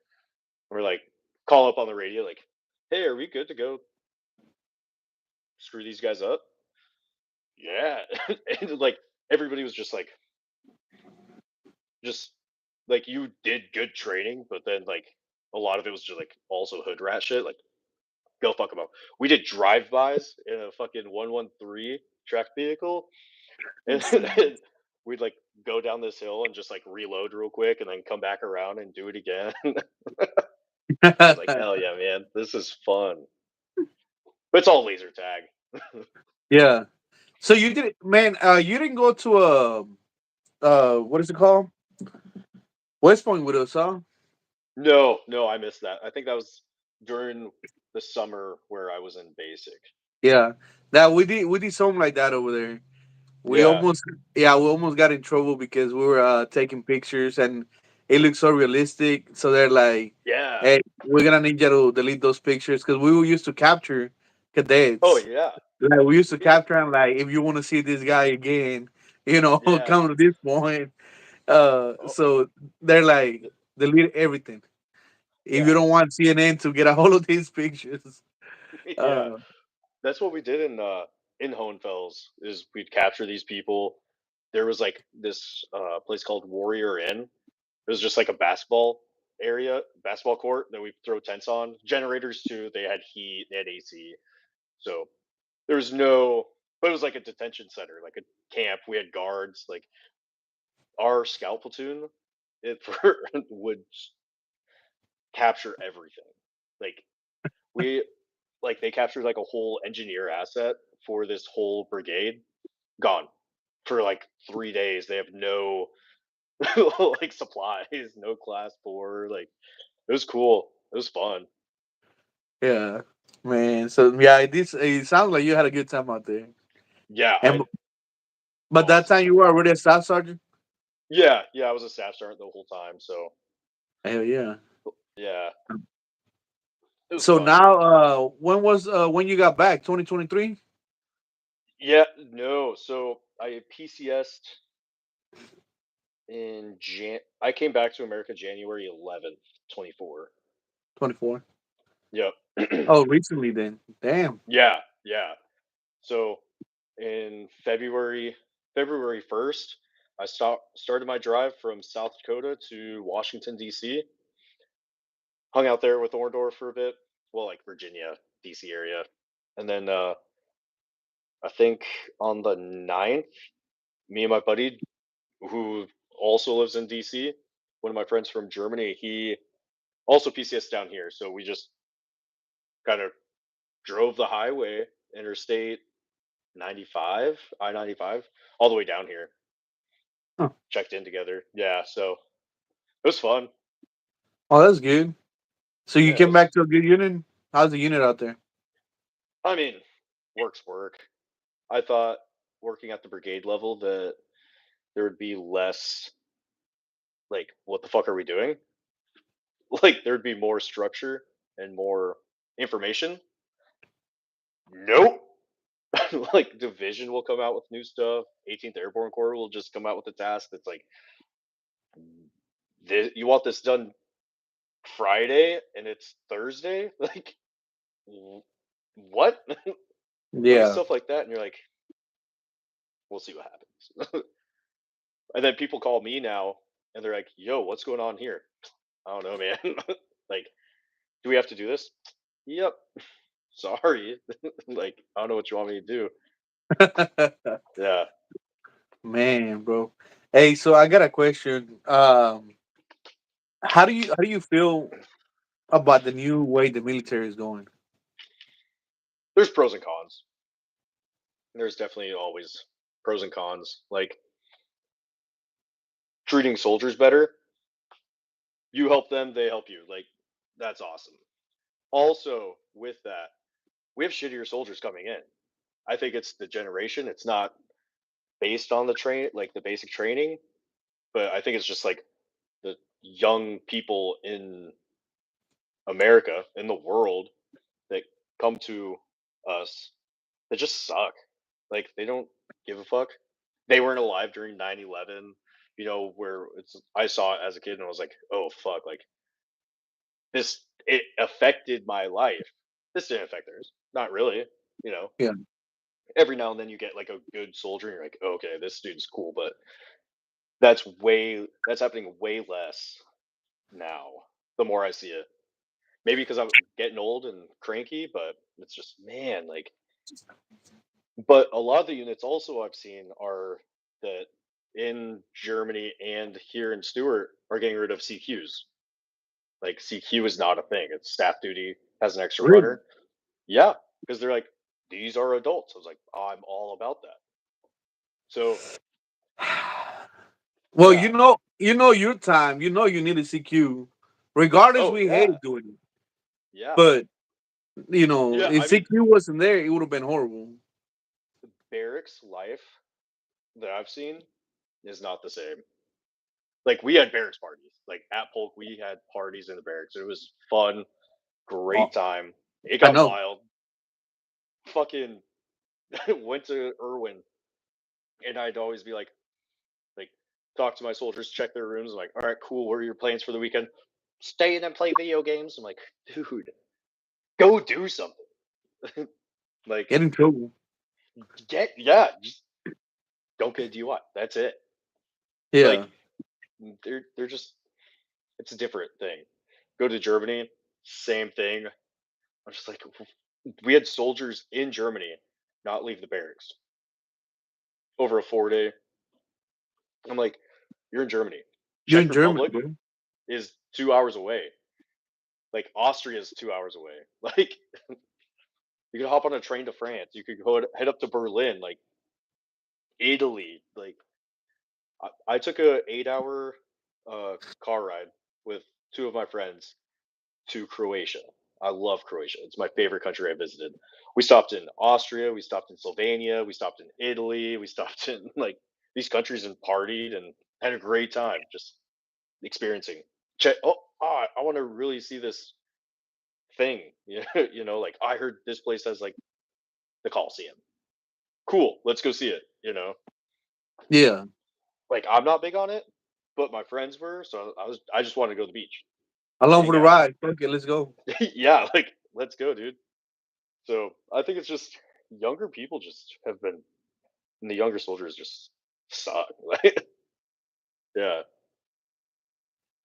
And we're like, call up on the radio, like, hey, are we good to go screw these guys up? Yeah. And like everybody was just like you did good training, but then like a lot of it was just like also hood rat shit. Like go fuck them up. We did drive-bys in a fucking 113 track vehicle, and then we'd like go down this hill and just like reload real quick, and then come back around and do it again. I was like, hell yeah, man, this is fun. But it's all laser tag. Yeah. So you did, man. You didn't go to a what is it called? West Point with us, huh? No, no, I missed that. I think that was during the summer where I was in basic. Yeah. That we did something like that over there. We Yeah, almost yeah, we almost got in trouble because we were taking pictures and it looked so realistic. So they're like, yeah. "Hey, we're gonna need you to delete those pictures because we were used to capture Oh cadets. yeah, Like we used to yeah, capture them. Like if you want to see this guy again, yeah. come to this point. Oh, So they're like delete everything if you yeah, don't want CNN to get a hold of these pictures. yeah. Uh, That's what we did in Hohenfels. Is we'd capture these people. There was like this place called Warrior Inn. It was just like a basketball court that we throw tents on. Generators too. They had heat. They had AC. So there was no, but it was like a detention center, like a camp. We had guards. Like our scout platoon, it would capture everything. Like we, like they captured like a whole engineer asset for this whole brigade. Gone for like 3 days. They have no like supplies, no class four. Like it was cool. It was fun. yeah, man. So yeah, it sounds like you had a good time out there. Yeah, I And had but that awesome time you time. were already a staff sergeant. Yeah, yeah. I was a staff sergeant the whole time, so Hell yeah. yeah, it was So fun. now, when you got back? 2023. Yeah, no. So I PCS'd in I came back to America January 11th, 24. 24. Yep. Oh, recently then. Damn. Yeah, yeah. So in February 1st, I started my drive from South Dakota to Washington D.C. Hung out there with Orndorff for a bit, well, like Virginia, D.C. area, and then I think on the 9th, me and my buddy, who also lives in D.C., one of my friends from Germany, he also PCS down here, so we just kind of drove the highway, Interstate 95, I-95, all the way down here. Huh. Checked in together. Yeah, so it was fun. Oh, that's good. So you Yeah, it came back was. to a good unit. How's the unit out there? I mean, work's work. I thought working at the brigade level that there would be less like, what the fuck are we doing? Like there'd be more structure and more information. Nope. Like division will come out with new stuff. 18th Airborne Corps will just come out with a task that's like, you want this done Friday and it's Thursday? Like, what? It'll be Yeah. stuff like that, and you're like, we'll see what happens. And then people call me now, and they're like, "Yo, what's going on here?" I don't know, man. Like, do we have to do this? Yep. Sorry. Like, I don't know what you want me to do. Yeah. Man, bro. Hey, so I got a question. How do you feel about the new way the military is going? There's pros and cons. There's definitely always pros and cons. Like treating soldiers better. You help them, they help you. Like, that's awesome. Also, with that, we have shittier soldiers coming in. I think it's the generation. It's not based on the like the basic training, but I think it's just like the young people in America, in the world, that come to us that just suck. Like they don't give a fuck. They weren't alive during 9/11, where I saw it as a kid and I was like, "Oh fuck, like this it affected my life." This didn't affect theirs. Not really, you know. Yeah. Every now and then you get like a good soldier, and you're like, okay, this dude's cool, but that's happening way less now. The more I see it, maybe because I'm getting old and cranky, but it's just man, like. But a lot of the units also I've seen are that in Germany and here in Stewart are getting rid of CQs. Like CQ is not a thing. It's staff duty has an extra Really? runner. Yeah, because they're like these are adults. I was like, I'm all about that. So Well, yeah. you know your time. You know you need a CQ. Regardless, Oh we yeah. hate doing it. Yeah. But you know, Yeah. if I mean, CQ wasn't there, it would have been horrible. barracks life that I've seen is not the same. Like we had barracks parties. Like at Polk, we had parties in the barracks. It was fun, Oh, great time. It I got know. wild. Fucking went to Irwin, and I'd always be like, talk to my soldiers, check their rooms. I'm like, all right, cool. What are your plans for the weekend? Stay in and play video games. I'm like, dude, go do something. Like, Get in trouble. yeah, just don't get a DUI. That's it. Yeah. Like, they're just it's a different thing. Go to Germany, same thing. I'm just like, we had soldiers in Germany not leave the barracks over a 4 day. I'm like, you're in Germany. You're Czech in Germany, Republic bro. is 2 hours away. Like Austria is 2 hours away. Like you could hop on a train to France. You could head up to Berlin, like Italy. Like I took a 8 hour car ride with two of my friends to Croatia. I love Croatia. It's my favorite country I visited. We stopped in Austria, we stopped in Slovenia, we stopped in Italy, we stopped in like these countries and partied and had a great time just experiencing. Check. Oh, I want to really see this thing. Like I heard this place has like the Coliseum. Cool, let's go see it. Yeah. Like I'm not big on it, but my friends were, so I just wanted to go to the beach, Along for hang the out. ride. Okay, let's go. Yeah, like let's go, dude. So I think it's just younger people just have been, and the younger soldiers just suck. Like, yeah.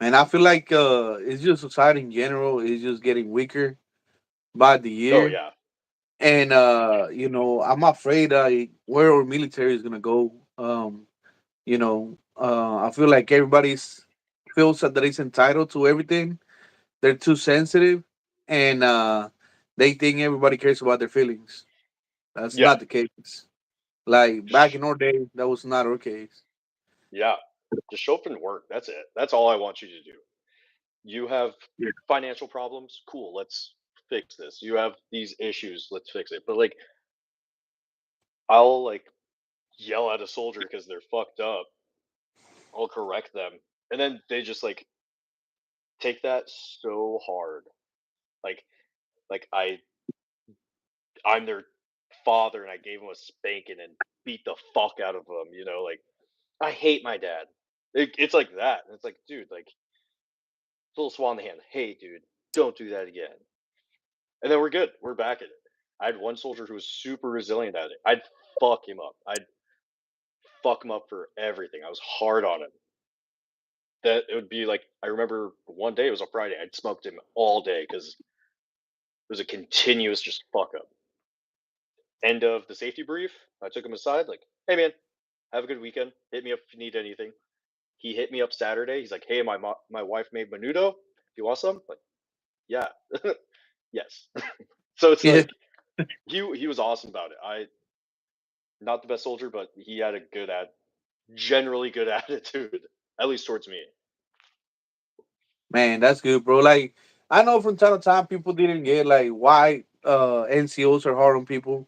And I feel like it's just society in general is just getting weaker by the Oh year. yeah. And you know, I'm afraid where our military is gonna go. You know, I feel like everybody's feels that it's entitled to everything. They're too sensitive, and they think everybody cares about their feelings. That's Yeah. not the case. Like back in our day, that was not our case. Yeah. Just show up and work. That's it. That's all I want you to do. You have Yeah. financial problems. Cool. Let's fix this. You have these issues. Let's fix it. But like, I'll like yell at a soldier because they're fucked up. I'll correct them, and then they just like take that so hard. Like, I'm their father, and I gave them a spanking and beat the fuck out of them. Like I hate my dad. It's like that. And it's like, dude, like little swan in the hand. Hey, dude, don't do that again. And then we're good. We're back at it. I had one soldier who was super resilient at it. I'd fuck him up. I'd fuck him up for everything. I was hard on him. That it would be like I remember one day it was a Friday. I'd smoked him all day because it was a continuous just fuck up. End of the safety brief. I took him aside, like, hey man, have a good weekend. Hit me up if you need anything. He hit me up Saturday. He's like, hey, my wife made menudo. If you want some, like, yeah, yes. So it's Yeah, like he was awesome about it. I not the best soldier, but he had a generally good attitude, at least towards me. man, that's good, bro. Like I know from time to time people didn't get like why NCOs are hard on people,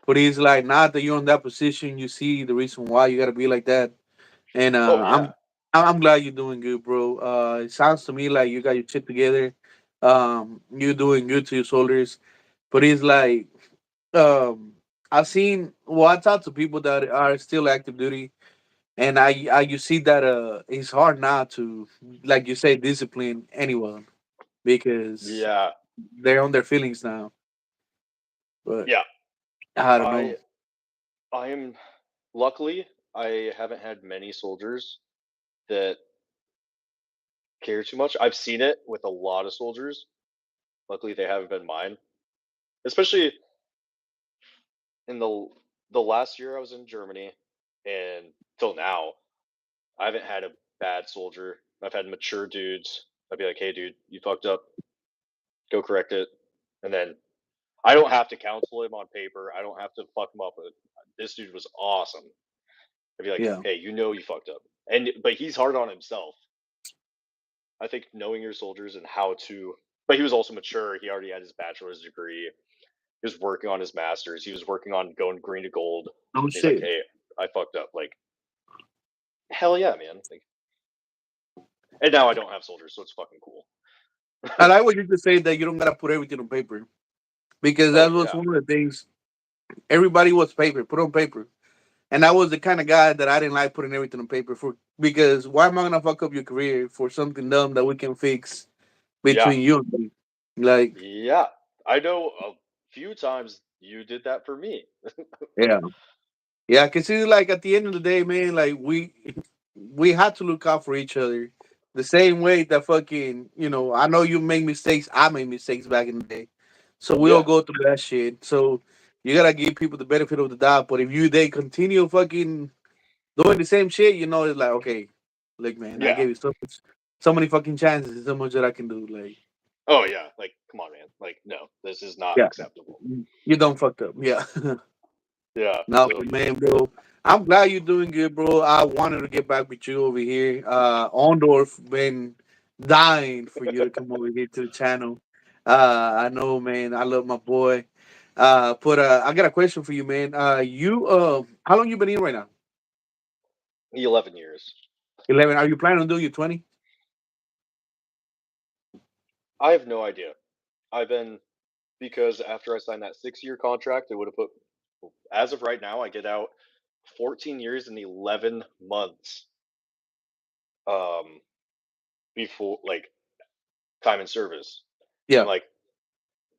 but it's like not that you're in that position, you see the reason why you gotta be like that. And Oh yeah, I'm glad you're doing good, bro. It sounds to me like you got your shit together. You're doing good to your soldiers, but it's like I've seen. Well, I talk to people that are still active duty, and I you see that it's hard not to, like you say, discipline anyone because yeah, they're on their feelings now. But yeah. I don't I know. I am luckily I haven't had many soldiers that care too much. I've seen it with a lot of soldiers. Luckily, they haven't been mine. Especially in the last year I was in Germany, and till now, I haven't had a bad soldier. I've had mature dudes. I'd be like, "Hey, dude, you fucked up. Go correct it." And then I don't have to counsel him on paper. I don't have to fuck him up. This dude was awesome. I'd be like, Yeah. "Hey, you know you fucked up," and but he's hard on himself. I think knowing your soldiers and how to, but he was also mature. He already had his bachelor's degree. He was working on his master's. He was working on going green to gold. Oh He's like, shit. "Hey, I fucked up." Like, hell yeah, man. Like, and now I don't have soldiers, so it's fucking cool. I like what you just say that you don't gotta put everything on paper because Oh that was yeah, one of the things everybody was paper, put on paper. And I was the kind of guy that I didn't like putting everything on paper for because why am I gonna fuck up your career for something dumb that we can fix yeah, between you and me? Like, yeah. I know a few times you did that for me. yeah, yeah. Cause it's like at the end of the day, man, like we had to look out for each other the same way that fucking I know you make mistakes, I made mistakes back in the day, so we all Yeah, go through that shit. So you gotta give people the benefit of the doubt. But if they continue fucking doing the same shit, it's like, okay, look, man, I yeah. gave you so many fucking chances, so much that I can do. Like, Oh yeah. Like, come on, man. Like, no, this is not yeah, acceptable. you don't fucked up. Yeah. Yeah. No, So man, bro. I'm glad you're doing good, bro. I wanted to get back with you over here. Ondorf been dying for you to come over here to the channel. I know, man. I love my boy. But I got a question for you, man. You how long you been in right now? 11 years. 11. Are you planning on doing your 20? I have no idea. I've been because after I signed that 6 year contract, it would have put. As of right now, I get out 14 years and 11 months. Um, before like time in service. I'm Yeah. like,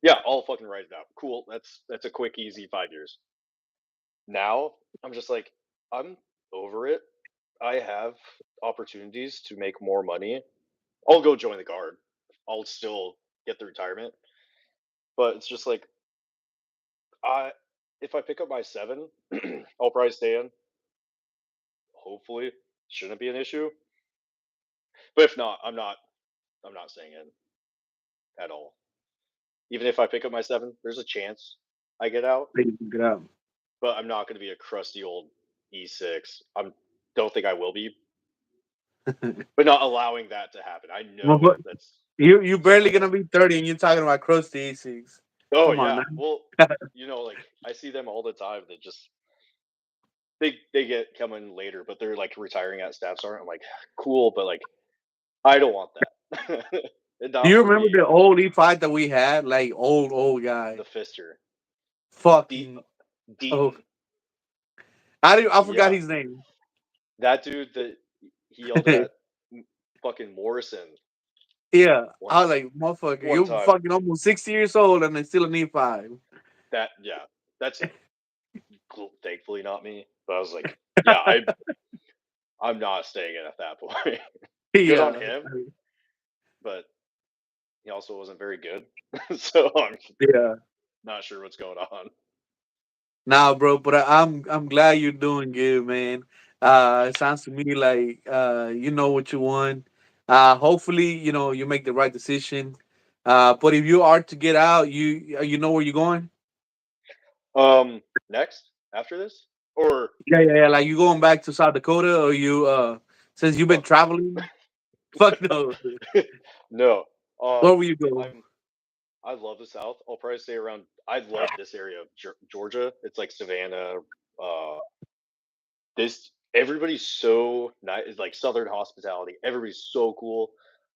yeah, I'll fucking write it out. Cool. That's a quick, easy 5 years. Now I'm just like, I'm over it. I have opportunities to make more money. I'll go join the guard. I'll still get the retirement. But it's just like I if I pick up my seven, I'll probably stay in. Hopefully. Shouldn't be an issue. But if not, I'm not staying in at all. Even if I pick up my seven, there's a chance I get out, Please get out. but I'm not going to be a crusty old E6. Don't think I will be, but not allowing that to happen. I Well, know but that's you something barely I gonna won't. be 30 and you're talking about crusty A6. Oh Come on, yeah, man. well, like I see them all the time. That just they get coming later, but they're like retiring at staff sergeant. I'm like, cool, but like I don't want that. Do Not you for remember me. the old E5 that we had? Like old The guy. Fister, De- Fucking oh, Deaton, I forgot yeah, his name. that dude that he yelled at fucking Morrison Yeah, one I was like, motherfucker, one you're time. fucking almost 60 years old and it's still an E5. That yeah, that's thankfully not me. But I was like, yeah, I'm not staying in at that point. Good on Yeah, him, but he also wasn't very good. So I'm yeah. not sure what's going on. Nah, bro, but I'm glad you're doing good, man. It sounds to me like you know what you want. Hopefully, you make the right decision. But if you are to get out, you know where you're going. Next after this, or Yeah, yeah, yeah. Like you going back to South Dakota, or you since you've been fuck no, traveling. Fuck no. no. Where will you go? I'm I love the South. I'll probably stay around. I love this area of Georgia. It's like Savannah. This everybody's so nice. It's like Southern hospitality. Everybody's so cool.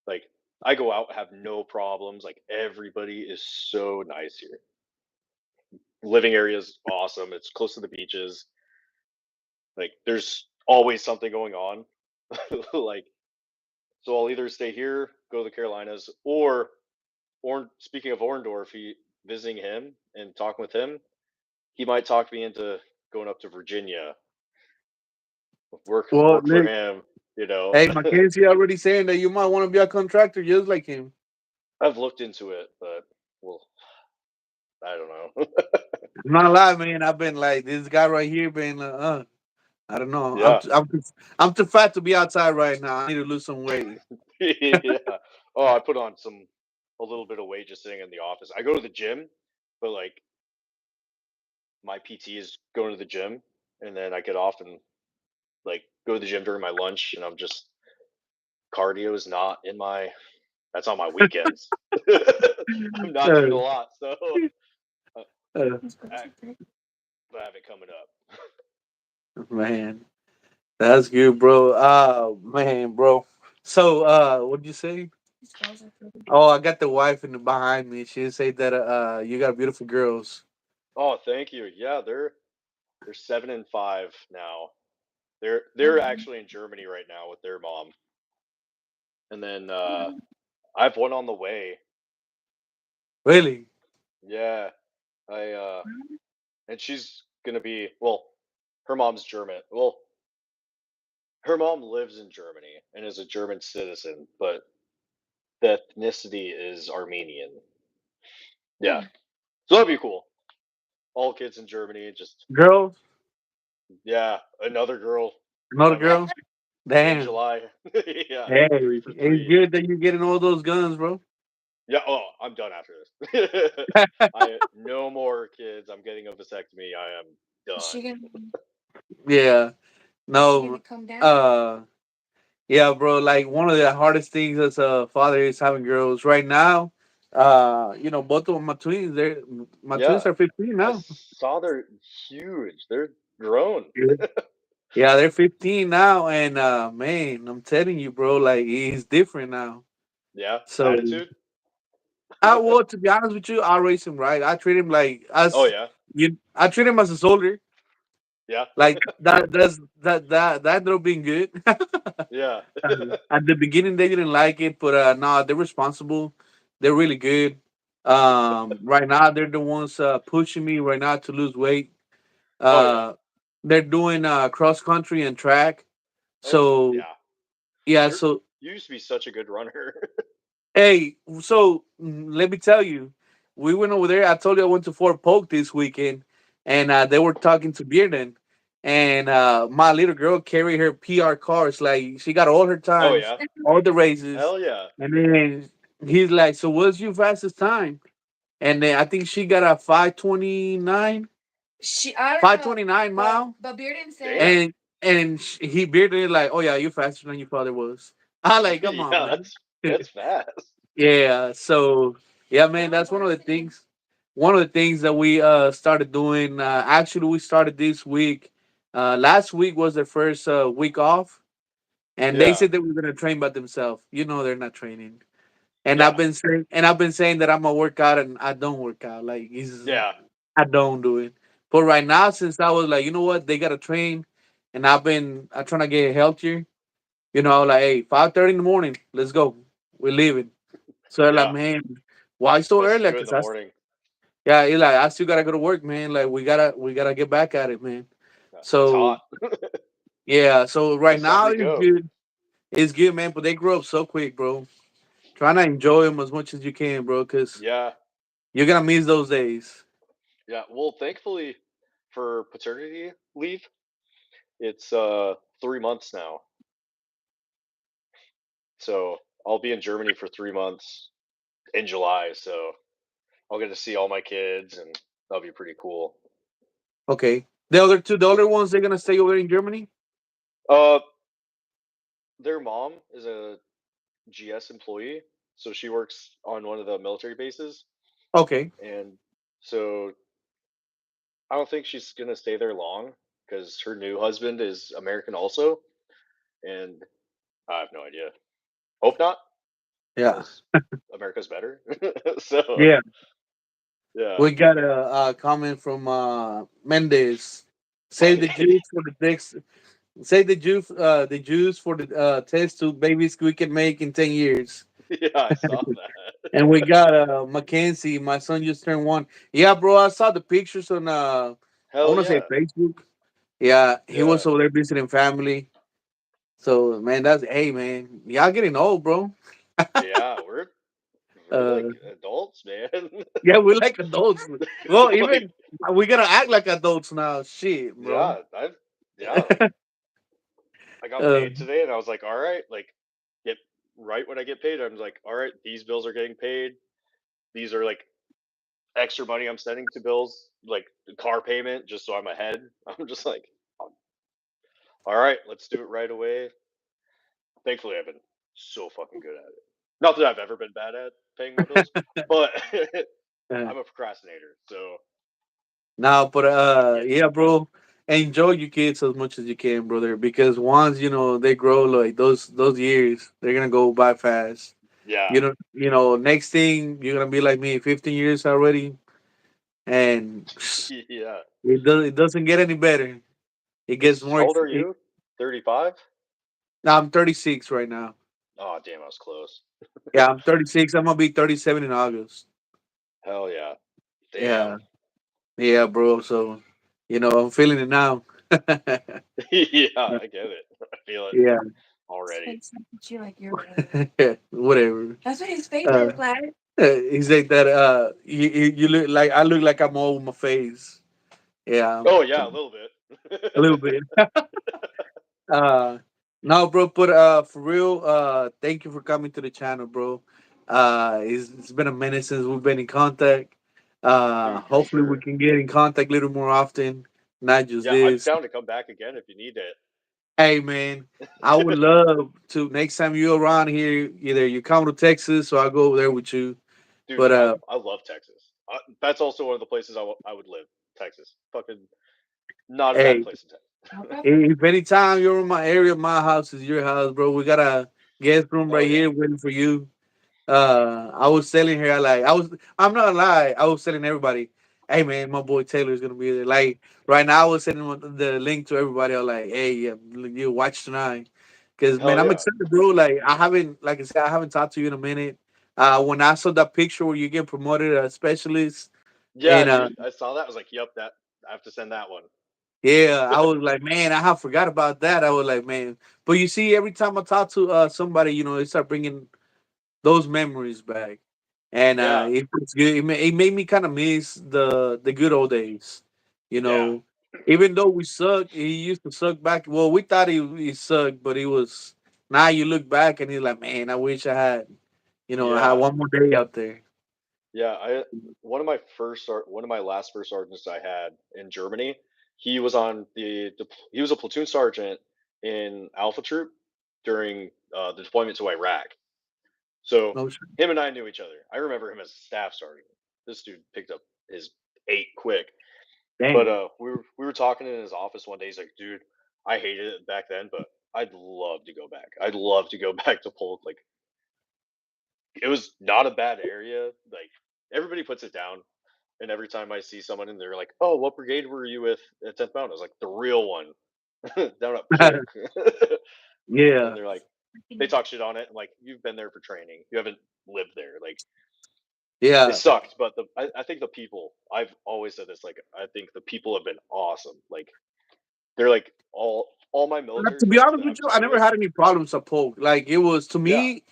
Like I go out, have no problems. Like everybody is so nice here. Living area is awesome. It's close to the beaches. Like there's always something going on. Like so, I'll either stay here, go to the Carolinas, or speaking of Orndorff, visiting him and talking with him, he might talk me into going up to Virginia, Well, work for Nick, him. You know, hey, Mackenzie already saying that you might want to be a contractor just like him. I've looked into it, but well, I don't know. I'm not lying, man. I've been like this guy right here, been I don't know. Yeah, I'm too fat to be outside right now. I need to lose some weight. yeah. Oh, I put on a little bit of weight just sitting in the office. I go to the gym, but like my PT is going to the gym, and then I get off and like go to the gym during my lunch, and I'm just cardio is not in my that's on my weekends. I'm not doing a Uh, lot, so uh, uh, I, but I have it coming up. man, that's good, bro. Man, bro. So, what'd you say? Oh, I got the wife in the behind me. She said that you got beautiful girls. Oh, thank you. Yeah, they're 7 and 5 now. They're actually in Germany right now with their mom, and then I have one on the way. Really? Yeah, I and she's gonna be well. Her mom's German. Well, her mom lives in Germany and is a German citizen, but the ethnicity is Armenian. Yeah, so that'd be cool. All kids in Germany, just Girls? yeah, another girl Another coming girl? in Damn. July. Yeah, Hey, three for it's three. good that you're getting all those guns, bro. Yeah. Oh, I'm done after this. I no more kids. I'm getting a vasectomy. I am done. Yeah. No. Uh. Yeah, bro. Like one of the hardest things as a father is having girls. Right now, both of my twins. My twins Yeah, are 15 I now. saw they're huge. They're grown. Yeah. Yeah, they're 15 now, and man, I'm telling you, bro, like he's different now. Yeah, So, attitude. to be honest with you, I raise him right. I treat him like Oh as yeah, you. I treat him as a soldier. yeah, Like that. That ended up being good. yeah, At the beginning, they didn't like it, but nah, they're responsible. They're really good. Right now, they're the ones pushing me right now to lose weight. oh yeah. Uh, they're doing cross country and track. Oh So yeah. yeah, You're so you used to be such a good runner. hey, let me tell you, we went over there. I told you I went to Fort Polk this weekend, and they were talking to Bearden, and my little girl carried her PR cars. Like she got all her Oh times, yeah. all the races, Hell yeah. and then he's like, "So what's your fastest time?" And then I think she got a 5:29, I don't five know, twenty nine mile, but Bearden said Damn. and he Bearden like, "Oh yeah, you're faster than your father was." I like, come on, Yeah, man. that's fast. Yeah, so yeah, man, that's one of the things. One of the things that we started doing. Actually, we started this week. Last week was their first week off, and they Yeah, said they were gonna train by themselves. You know, they're not training. yeah, And I've been saying that I'm gonna work out, and I don't work out. Like, yeah, I don't do it. But right now, since I was like, you know what, they gotta train, and I'm trying to get healthier. You know, like, hey, 5:30 in the morning, let's go. We're leaving. So they're like, yeah. man, why so Best to early? do it in Cause the morning. yeah, he's like, I still gotta go to work, man. Like we gotta get back at it, man. Yeah, it's So hot. yeah, so right It's time now to it's go. good. It's good, man. But they grow up so quick, bro. Trying to enjoy them as much as you can, bro, because Yeah, you're gonna miss those days. yeah. Well, thankfully for paternity leave, it's 3 months now. So I'll be in Germany for 3 months in July. So I'll get to see all my kids, and that'll be pretty cool. Okay. The other ones, they're gonna stay over in Germany. Uh, their mom is a GS employee, so she works on one of the military bases, Okay. and so I don't think she's gonna stay there long because her new husband is American also, and I have no idea. Hope not, Yeah. because America's better. So Yeah. yeah, We got a comment from Mendez. Save the Jews for the next. Save the Jews for the test tube babies we can make in 10 years. yeah, I saw that. And we got Mackenzie. My son just turned 1. Yeah, bro. I saw the pictures on I Hell want to say yeah. Facebook. Yeah, he was Yeah. over there visiting family. So man, that's hey man, y'all getting old, bro. Yeah, we're Uh, like adults, man. yeah, we like adults. Well, Like, even we gotta act like adults now. Shit, bro. yeah, yeah, like I got uh, paid today, and I was like, all right, like, get right when I get paid, I'm like, all right, these bills are getting paid. These are like extra money I'm sending to bills, like the car payment, just so I'm ahead. I'm just like, all right, let's do it right away. Thankfully, I've been so fucking good at it. Not that I've ever been bad at paying my bills, but uh, I'm a procrastinator, so now, but I'm getting yeah, there. bro. Enjoy your kids as much as you can, brother. Because once they grow, like those years, they're gonna go by fast. Yeah, Next thing you're gonna be like me, 15 years already, and yeah. it doesn't get any better. It gets It's more. how old are you? 35? Now I'm 36 right now. Oh, damn, I was close. Yeah, I'm 36. I'm gonna be 37 in August. Hell yeah. Damn. Yeah, yeah, bro. So, I'm feeling it now. Yeah, I get it. I feel it Yeah, already. You like your way. whatever. That's what his Uh, favorite flag. he said that you look like I look like I'm all with my face. Yeah, Oh yeah, a little bit. a little bit. Uh, no, bro, but for real, thank you for coming to the channel, bro. It's been a minute since we've been in contact. Dude, for Hopefully we sure. can get in contact a little more often, not just Yeah, I'm this. down to come back again if you need Hey, man, I would it. love to next time you're around here. Either you come to Texas or I'll go over there with you. Dude, But I love Texas. That's also one of the places I would live. Texas. Fucking not a bad hey, place in Texas. Okay. if anytime you're in my area, my house is your house, bro. We got a guest room Hell right yeah. here waiting for you. I was telling her like I'm not gonna lie, I was telling everybody, hey man, my boy Taylor's gonna be there. Like right now, I was sending the link to everybody. I was like, hey, yeah, you watch tonight, because man, Hell I'm yeah. excited, bro. Like I haven't, like I said, I haven't talked to you in a minute. When I saw that picture where you get promoted as specialist, Yeah, and dude. I saw that. I was like, yep, that I have to send that one. yeah, I was like, man, I have forgot about that. I was like, man, but you see, every time I talk to somebody, it start bringing those memories back, and Yeah. it's good. It made me kind of miss the good old days. You Yeah. know, even though we sucked, he used to suck back. Well, we thought he sucked, but he was. Now you look back and he's like, man, I wish I had Yeah. one more day out there. Yeah. I one of my last first sergeants I had in Germany, he was on he was a platoon sergeant in Alpha Troop during the deployment to Iraq. So No shit. him and I knew each other. I remember him as a staff sergeant. This dude picked up his eight quick. But Dang. we were talking in his office one day. He's like, "Dude, I hated it back then, but I'd love to go back. I'd love to go back to Polk. Like, it was not a bad area. Like, everybody puts it down, and every time I see someone and they're like, 'Oh, what brigade were you with at 10th Mountain?' I was like, 'The real one, down at Polk.'" And Yeah, they're like, they talk shit on it. I'm like, "You've been there for training. You haven't lived there. Like, it yeah. sucked, but I think the people. I've always said this. Like, I think the people have been awesome. Like, they're like all my military To be friends honest that with I'm you, I tight never with. had any problems at Polk. Like it was to Yeah, me,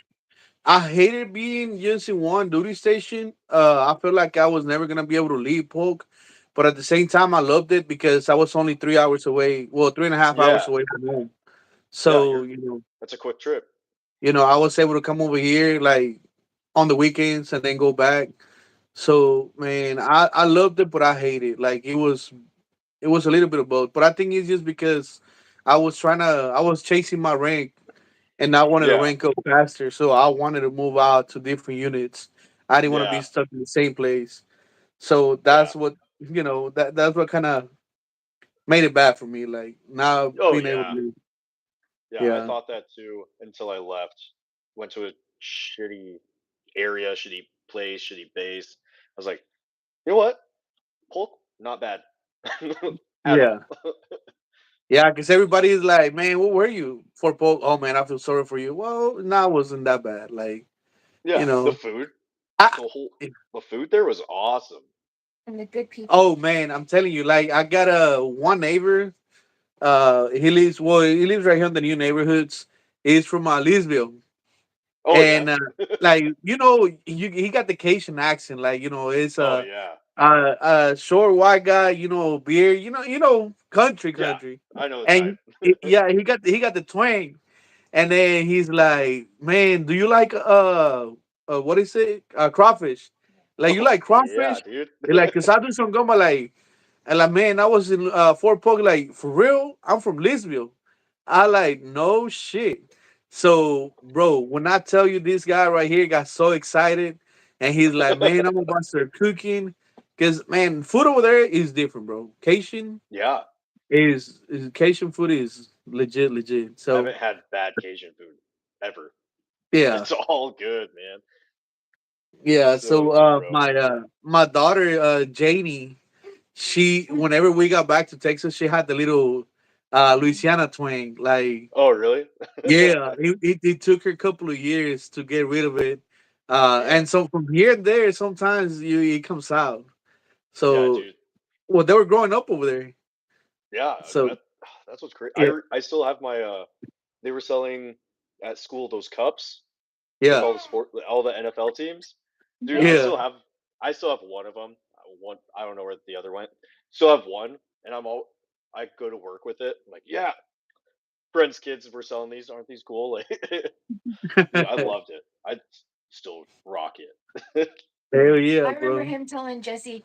I hated being just in one duty station. I feel like I was never gonna be able to leave Polk, but at the same time, I loved it because I was only 3 hours away. Well, 3.5 hours yeah, away from home. yeah. So That's a quick trip. I was able to come over here like on the weekends and then go back. So man, I loved it, but I hated it. Like it was a little bit of both. But I think it's just because I was chasing my rank and I wanted to Yeah, rank up faster. So I wanted to move out to different units. I didn't want to be yeah, stuck in the same place. So yeah. that's what that's what kind of made it bad for me. Like now Oh being able to yeah, leave. yeah. I Yeah, thought that too until I left. Went to a shitty area, shitty place, shitty base. I was like, you know what? Polk, not bad at yeah, all. yeah. Because everybody is like, man, what were you for? Oh man, I feel sorry for you. Well, no, it wasn't that bad. Like you Yeah, the know, food, I the whole the food there was awesome. And the good people. Oh man, I'm telling you, like I got a one neighbor. He lives right here in the new neighborhoods. He's from Leesville, Oh yeah. and like he got the Cajun accent. Like it's Oh yeah. a short white guy. Beard. Country, Yeah. country, I know the type. and yeah, he got the twang. And then he's like, "Man, do you like what is it? Crawfish? Like you Oh like yeah, crawfish? dude. He's like, cause I do some gumbo like." And like, man, I was in Fort Polk. Like, for real? I'm from Leesville. I like, no shit. So, bro, when I tell you this guy right here got so excited, and he's like, man, I'm about to start cooking, cause man, food over there is different, bro. Yeah. Cajun food is legit, legit. I So haven't had bad Cajun food ever. yeah, It's all good, man. yeah. So So good, bro. my daughter Janie, she whenever we got back to Texas, she had the little Louisiana twang. Like, Oh really? yeah, it took her a couple of years to get rid of it. Damn. And so from here and there, sometimes it comes out. Yeah, So, dude. well, they were growing up over there. Yeah, So that's what's crazy. yeah, I still have my they were selling at school those cups with yeah, all the Yeah. sport all the NFL teams. Dude, yeah. I still have one of them. One I don't know where the other went. Still have one and I go to work with it. I'm like, "Yeah, friends kids were selling these. Aren't these cool?" Like dude, I loved it. I still rock it. Hell yeah, I remember bro. him telling Jesse,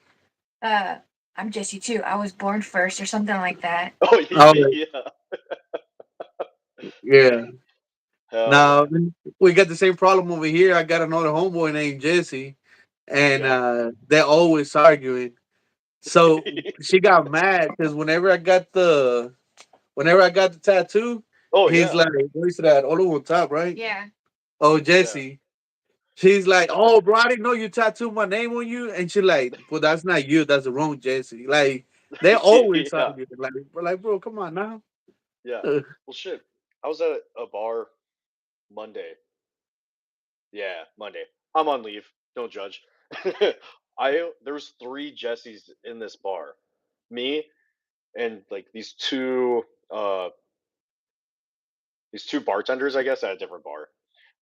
uh, I'm Jesse too. I was born first or something like that. Oh Oh yeah. yeah. Hell Now yeah. we got the same problem over here. I got another homeboy named Jesse, and Yeah. they're always arguing. So she got mad because whenever I got the tattoo, Oh he's yeah. like, "Where's that? All on top, right?" Yeah. Oh, Yeah. Jesse. She's like, "Oh, bro, I didn't know you tattooed my name on you." And she like, "Well, that's not you. That's the wrong Jesse." Like they always Yeah. argue. Like, bro, come on now. Yeah. Well, shit. I was at a bar Monday. Yeah, Monday. I'm on leave. Don't judge. There was three Jessies in this bar. Me and like these two bartenders, I guess, at a different bar.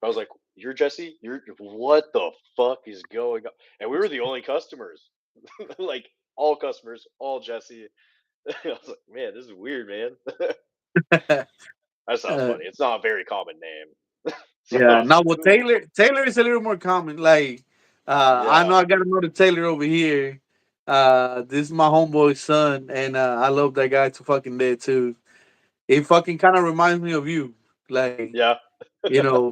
I was like, "You're Jesse? You're what the fuck is going on?" And we were the only customers. Like all customers, all Jesse. I was like, "Man, this is weird, man." That sounds Uh, funny. It's not a very common name. So I yeah. was Now like, with "Who the Taylor is a little more common. Like, I Yeah. know I got another Taylor over here. This is my homeboy's son, and I love that guy to fucking death too. He fucking kind of reminds me of you, like Yeah.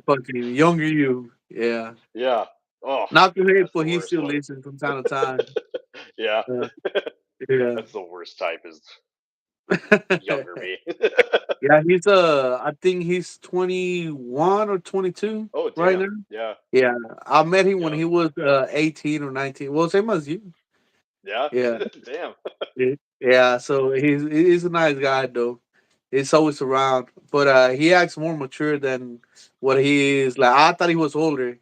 fucking younger you. Yeah. Yeah. Oh, Not to hate, that's the but he worst still one. listens from time to time. Yeah. Yeah. That's the worst type is Yeah. younger me. Yeah, I think he's 21 or 22 Oh, right damn. now. Yeah. Yeah. I met him when he Young. was 18 or 19. Well, same as you. Yeah. Yeah. Damn. Yeah, so he's a nice guy though. He's always around. But he acts more mature than what he is. Like I thought he was older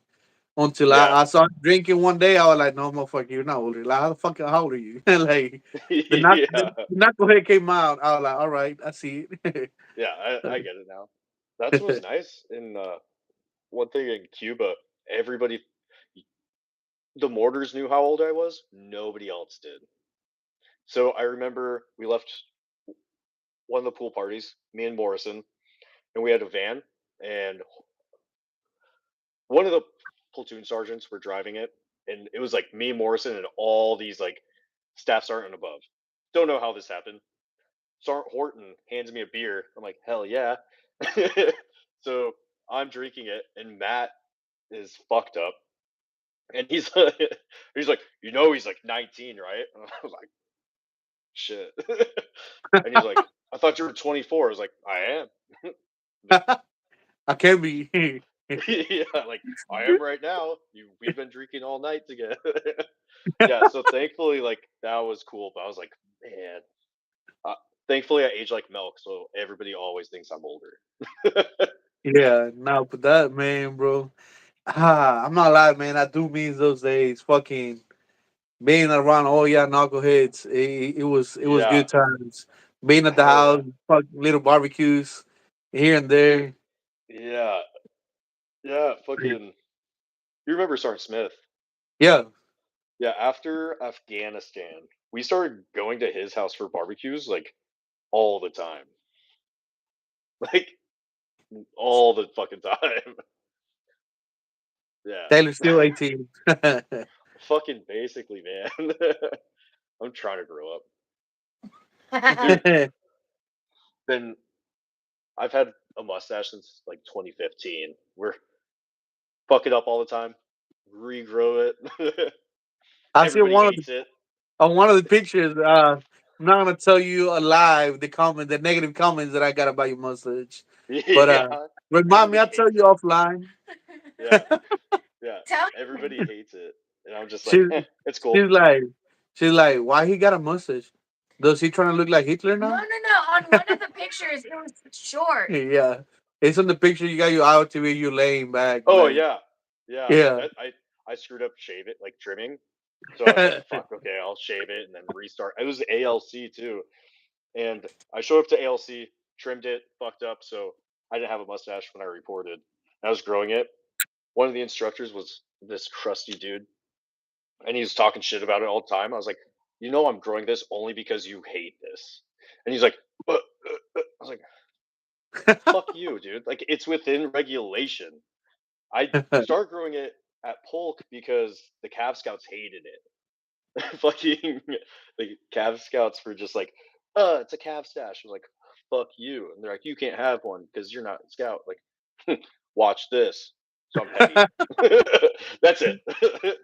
until Yeah. I saw him drinking one day. I was like, no motherfucker, you're not older. Like how old are you? Like the Yeah. knucklehead came out. I was like, all right, I see it. Yeah. I get it now. That's what was nice in one thing in Cuba. Everybody, the Mortars knew how old I was. Nobody else did. So I remember we left one of the pool parties, me and Morrison, and we had a van, and one of the platoon sergeants were driving it, and it was like me, Morrison, and all these like staff sergeant and above. Don't know how this happened. Sergeant Horton hands me a beer. I'm like, hell yeah. So I'm drinking it, and Matt is fucked up, and he's he's like, he's like 19, right? And I was like, shit. And he's like, I thought you were 24. I was like, I am. I can't be. Yeah, like I am right now. We've been drinking all night together. Yeah, so thankfully, like that was cool. But I was like, man, uh, thankfully I age like milk, so everybody always thinks I'm older. Yeah, no, but that man, bro. I'm not lying, man. I do miss those days. Fucking being around all y'all knuckleheads. It was Yeah, good times. Being at the hell yeah. house, fuck, little barbecues here and Dude, there. yeah, yeah, fucking. You remember Sergeant Smith? Yeah, Yeah, after Afghanistan, we started going to his house for barbecues like all the time. Like all the fucking time. Yeah. Taylor's still 18. Fucking basically, man. I'm trying to grow up. Dude, then I've had a mustache since like 2015. We're fuck it up all the time. Regrow it. I see Everybody one of hates it. on one of the pictures. I'm not gonna tell you alive the negative comments that I got about your mustache, but Yeah. remind me. Everybody I'll tell hates you it. offline. Yeah. Yeah. Tell Everybody him. hates it. And I'm just She like, it's cool. she's like she's like, why he got a mustache? Does he trying to look like Hitler No, now? no, no. On one of the pictures, it was short. Yeah, it's on the picture. You got your IOTV. You laying back, Oh like yeah. Yeah. yeah. That I screwed up shave it, like trimming. So I was like, fuck, okay, I'll shave it and then restart. It was ALC too. And I showed up to ALC, trimmed it, fucked up, so I didn't have a mustache when I reported. I was growing it. One of the instructors was this crusty dude, and he was talking shit about it all the time. I was like, you know, I'm growing this only because you hate this. And he's like, I was like, fuck you, dude. Like, it's within regulation. I started growing it at Polk because the Cav Scouts hated it. Fucking the Cav Scouts were just like, it's a Cav stash. I was like, fuck you. And they're like, you can't have one because you're not a scout. Like, watch this. So I'm petty. That's it.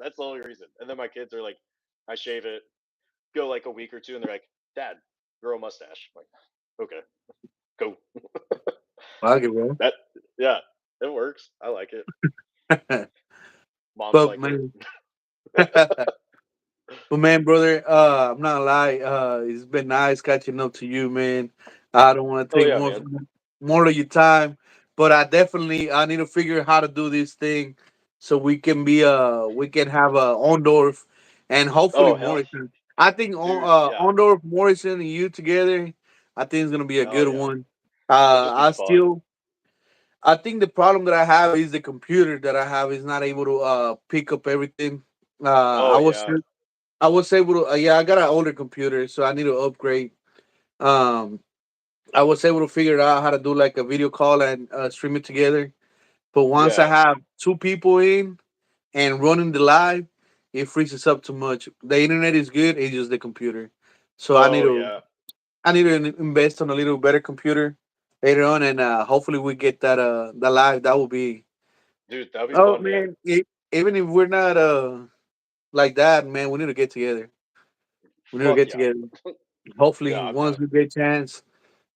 That's the only reason. And then my kids are like, I shave it, go like a week or two, and they're like, Dad, grow a mustache. I'm like, okay, go. Fuck it, bro. That, yeah, it works. I like it. Moms But like it. man, but man, brother, I'm not gonna lie. It's been nice catching up to you, man. I don't want to Oh take yeah, man. more of your time, but I need to figure out how to do this thing so we can have a Ondorf and hopefully Oh hell, Morrison. I think dude. Yeah. Ondorf, Morrison, and you together. I think it's gonna be a Hell good yeah. one. It'll just be I fun. still I think the problem that I have is the computer that I have is not able to pick up everything. Oh yeah. I was able to yeah, I got an older computer, so I need to upgrade. Um, I was able to figure out how to do like a video call and stream it together. But once I Yeah. have two people in and running the live, it freezes up too much. The internet is good, it's just the computer. So Oh yeah. I need to invest on a little better computer later on, and hopefully we get that live. That will be Dude, that'd be oh fun, man. man. Even if we're not like that, man, we need to get together. We need to Fuck get yeah. together. Hopefully, Yeah, I'm once down. we get a chance,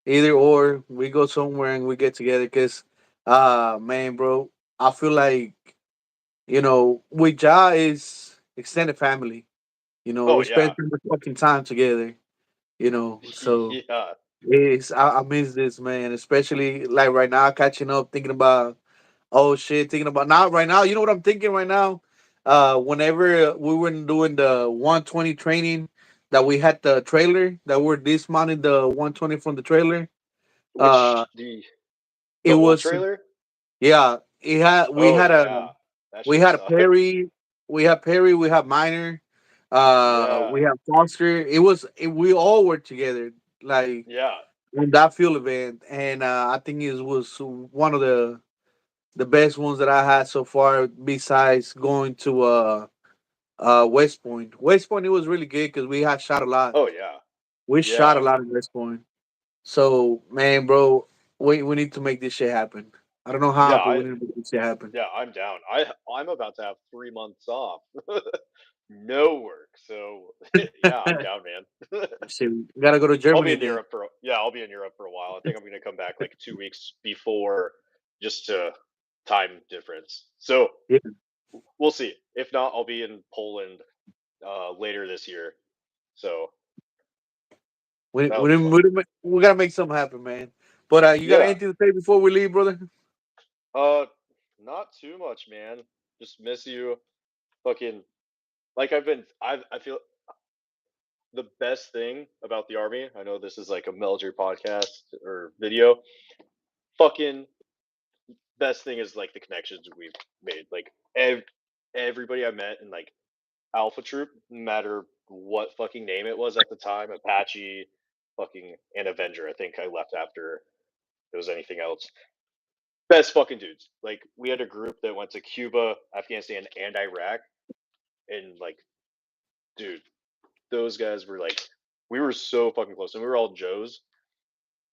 either or, we go somewhere and we get together. Cause, man, bro, I feel like with Ja is extended family. Oh We spend yeah. too much fucking time together. So Yeah. I miss this man, especially like right now, catching up, thinking about oh shit, thinking about now right now. You know what I'm thinking right now? Whenever we were doing the 120 training, that we had the trailer that we're dismounting the 120 from the trailer. Uh, Which it the old was trailer? yeah. It had Oh yeah. That we shit had a sucks. Perry, we have Minor, Yeah. we have Foster. We all were together like Yeah. on that field event, and I think it was one of the best ones that I had so far. Besides going to West Point, West Point it was really good because we had shot a lot. Oh yeah. We shot a Yeah. lot in West Point. So man, bro, we need to make this shit happen. I don't know Yeah, how, but we need to make this shit happen. yeah, I'm down. I'm about to have 3 months off. No work. So yeah, I'm down, man. Shit, we gotta go to I'll be Germany in then. Europe for yeah, I'll be in Europe for a while. I think I'm gonna come back like 2 weeks before just to time difference. So Yeah, we'll see. If not, I'll be in Poland later this year. So that'll be fun. we gotta make something happen, man. But you got Yeah. anything to say before we leave, brother? Uh not too much, man. Just miss you. Fucking like I feel the best thing about the army. I know this is like a military podcast or video. Fucking best thing is like the connections we've made. Like everybody I met in like Alpha Troop, no matter what fucking name it was at the time, Apache, fucking and Avenger. I think I left after it was anything else. Best fucking dudes. Like we had a group that went to Cuba, Afghanistan, and Iraq, and like, dude, those guys were like, we were so fucking close, and we were all Joes.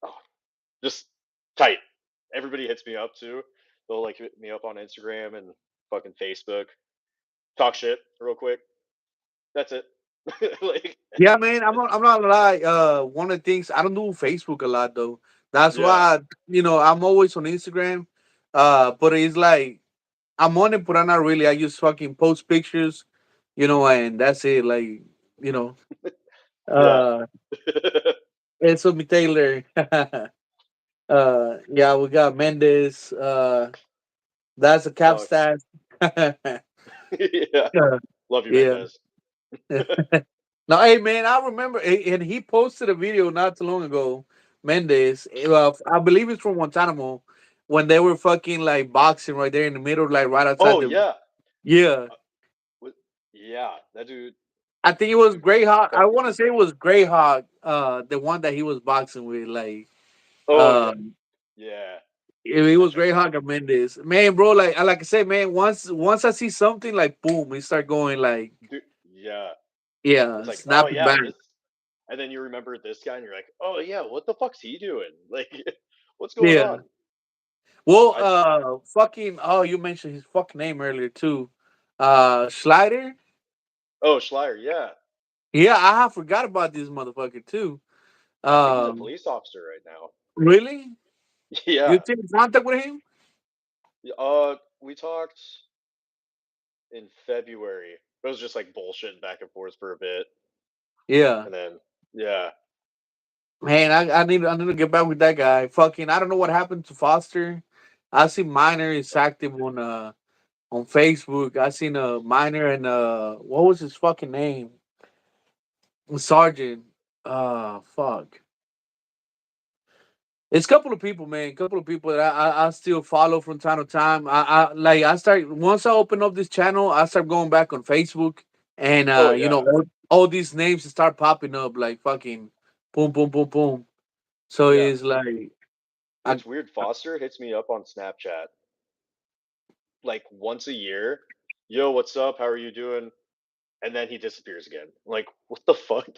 Oh, just tight. Everybody hits me up too. They'll like hit me up on Instagram and fucking Facebook. Talk shit real quick. That's it. Like, Yeah, man. I'm not gonna lie. One of the things I don't do Facebook a lot though. That's yeah, why I'm always on Instagram. But it's like I'm on it, but I'm not really. I just fucking post pictures, and that's it. Like, you know, yeah. uh, SSG Taylor. Yeah, we got Mendes. That's a cap Fuck. stat. Yeah. Love you, Yeah. Mendez. Now, hey man, I remember, and he posted a video not too long ago. Mendes, I believe it's from Guantanamo, when they were fucking like boxing right there in the middle, like right outside Oh the. yeah. Yeah, Uh, yeah, that dude. I think it was Dude, Greyhawk. I fucking want to say it insane. was Greyhawk, the one that he was boxing with. Like, Oh yeah, um, yeah. it That was checks out. Greyhawk or Mendes. Man, bro, like I said, man, once I see something, like boom, it start going like, Dude, yeah. It's yeah, like, oh snapping yeah, back. this, and then you remember this guy, and you're like, oh yeah, what the fuck's he doing? Like, what's going Yeah. on? Well, I fucking. Oh, you mentioned his fucking name earlier too. Schleider. Oh Schleier, yeah. Yeah, I have forgot about this motherfucker too. I think he's a Um, police officer right now. really? You Yeah. take contact with him? We talked in February. It was just like bullshitting back and forth for a bit, Yeah, and then yeah. man. I need to get back with that guy. Fucking. I don't know what happened to Foster. I see Miner is active on Facebook. I seen a Miner and what was his fucking name? Sergeant. Fuck. It's a couple of people, man. A couple of people that I still follow from time to time. I start once I open up this channel, I start going back on Facebook, and Oh yeah. all these names start popping up like fucking boom, boom, boom, boom. So Yeah. it's like I It's weird. Foster hits me up on Snapchat like once a year. Yo, what's up? How are you doing? And then he disappears again. Like, what the fuck?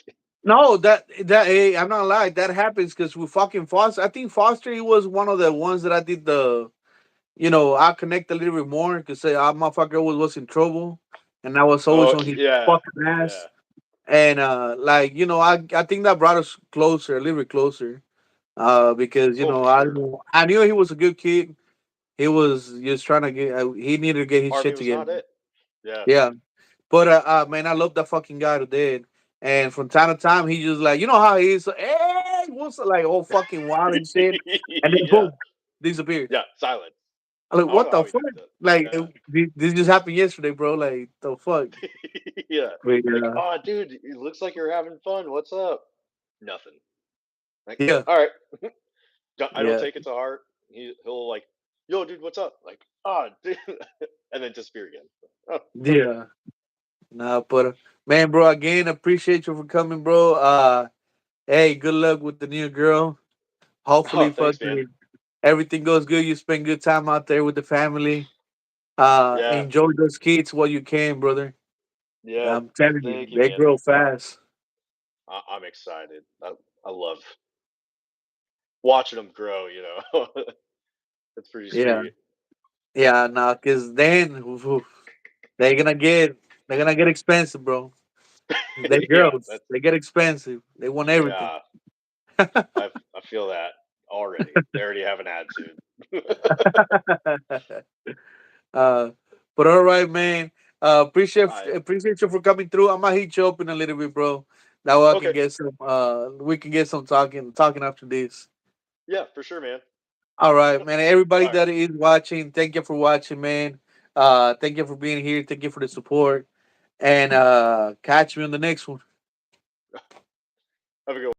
no that hey, I'm not lying. That happens because with fucking Foster, I think Foster he was one of the ones that I did the I connect a little bit more because say I motherfucker always was in trouble, and I was always Oh on his yeah, fucking yeah. ass. And like I think that brought us closer, a little bit closer. Because Oh, for sure. I knew he was a good kid. He was just trying to get. He needed to get his Army shit was together. not it. Yeah. Yeah, but man, I love that fucking guy to dead. And from time to time, he just like how he is. Hey, what's like all fucking wild and shit, and then Yeah. boom, disappears. Yeah. Silent. I'm like, I don't what know the how he fuck? does it. Like Yeah. this just happened yesterday, bro. Like the fuck. Yeah. But, Like, oh, dude, it looks like you're having fun. What's up? Nothing. Like, yeah, all right. I don't yeah, take it to heart. He'll like, yo, dude, what's up? Like, ah, dude, and then disappear again. Oh, okay. yeah. Nah, but man, bro, again, appreciate you for coming, bro. Hey, good luck with the new girl. Oh, Hopefully, thanks, man. fucking everything goes good. You spend good time out there with the family. Yeah. Enjoy those kids while you can, brother. Yeah. I'm telling you, Thank you, they man. grow fast. I'm excited. I love watching them grow. It's pretty Yeah, sweet. yeah, nah, cause then they're gonna get they're gonna get expensive, bro. They Yeah, girls, that's they get expensive. They want everything. yeah. I feel that already. They already have an attitude. uh, but all right, man. Appreciate I appreciate you for coming through. I might hit you up in a little bit, bro. That way I can okay. get some. We can get some talking after this. Yeah, for sure, man. All right, man. Everybody All right. that is watching, thank you for watching, man. Thank you for being here. Thank you for the support. and catch me on the next one. Have a good one.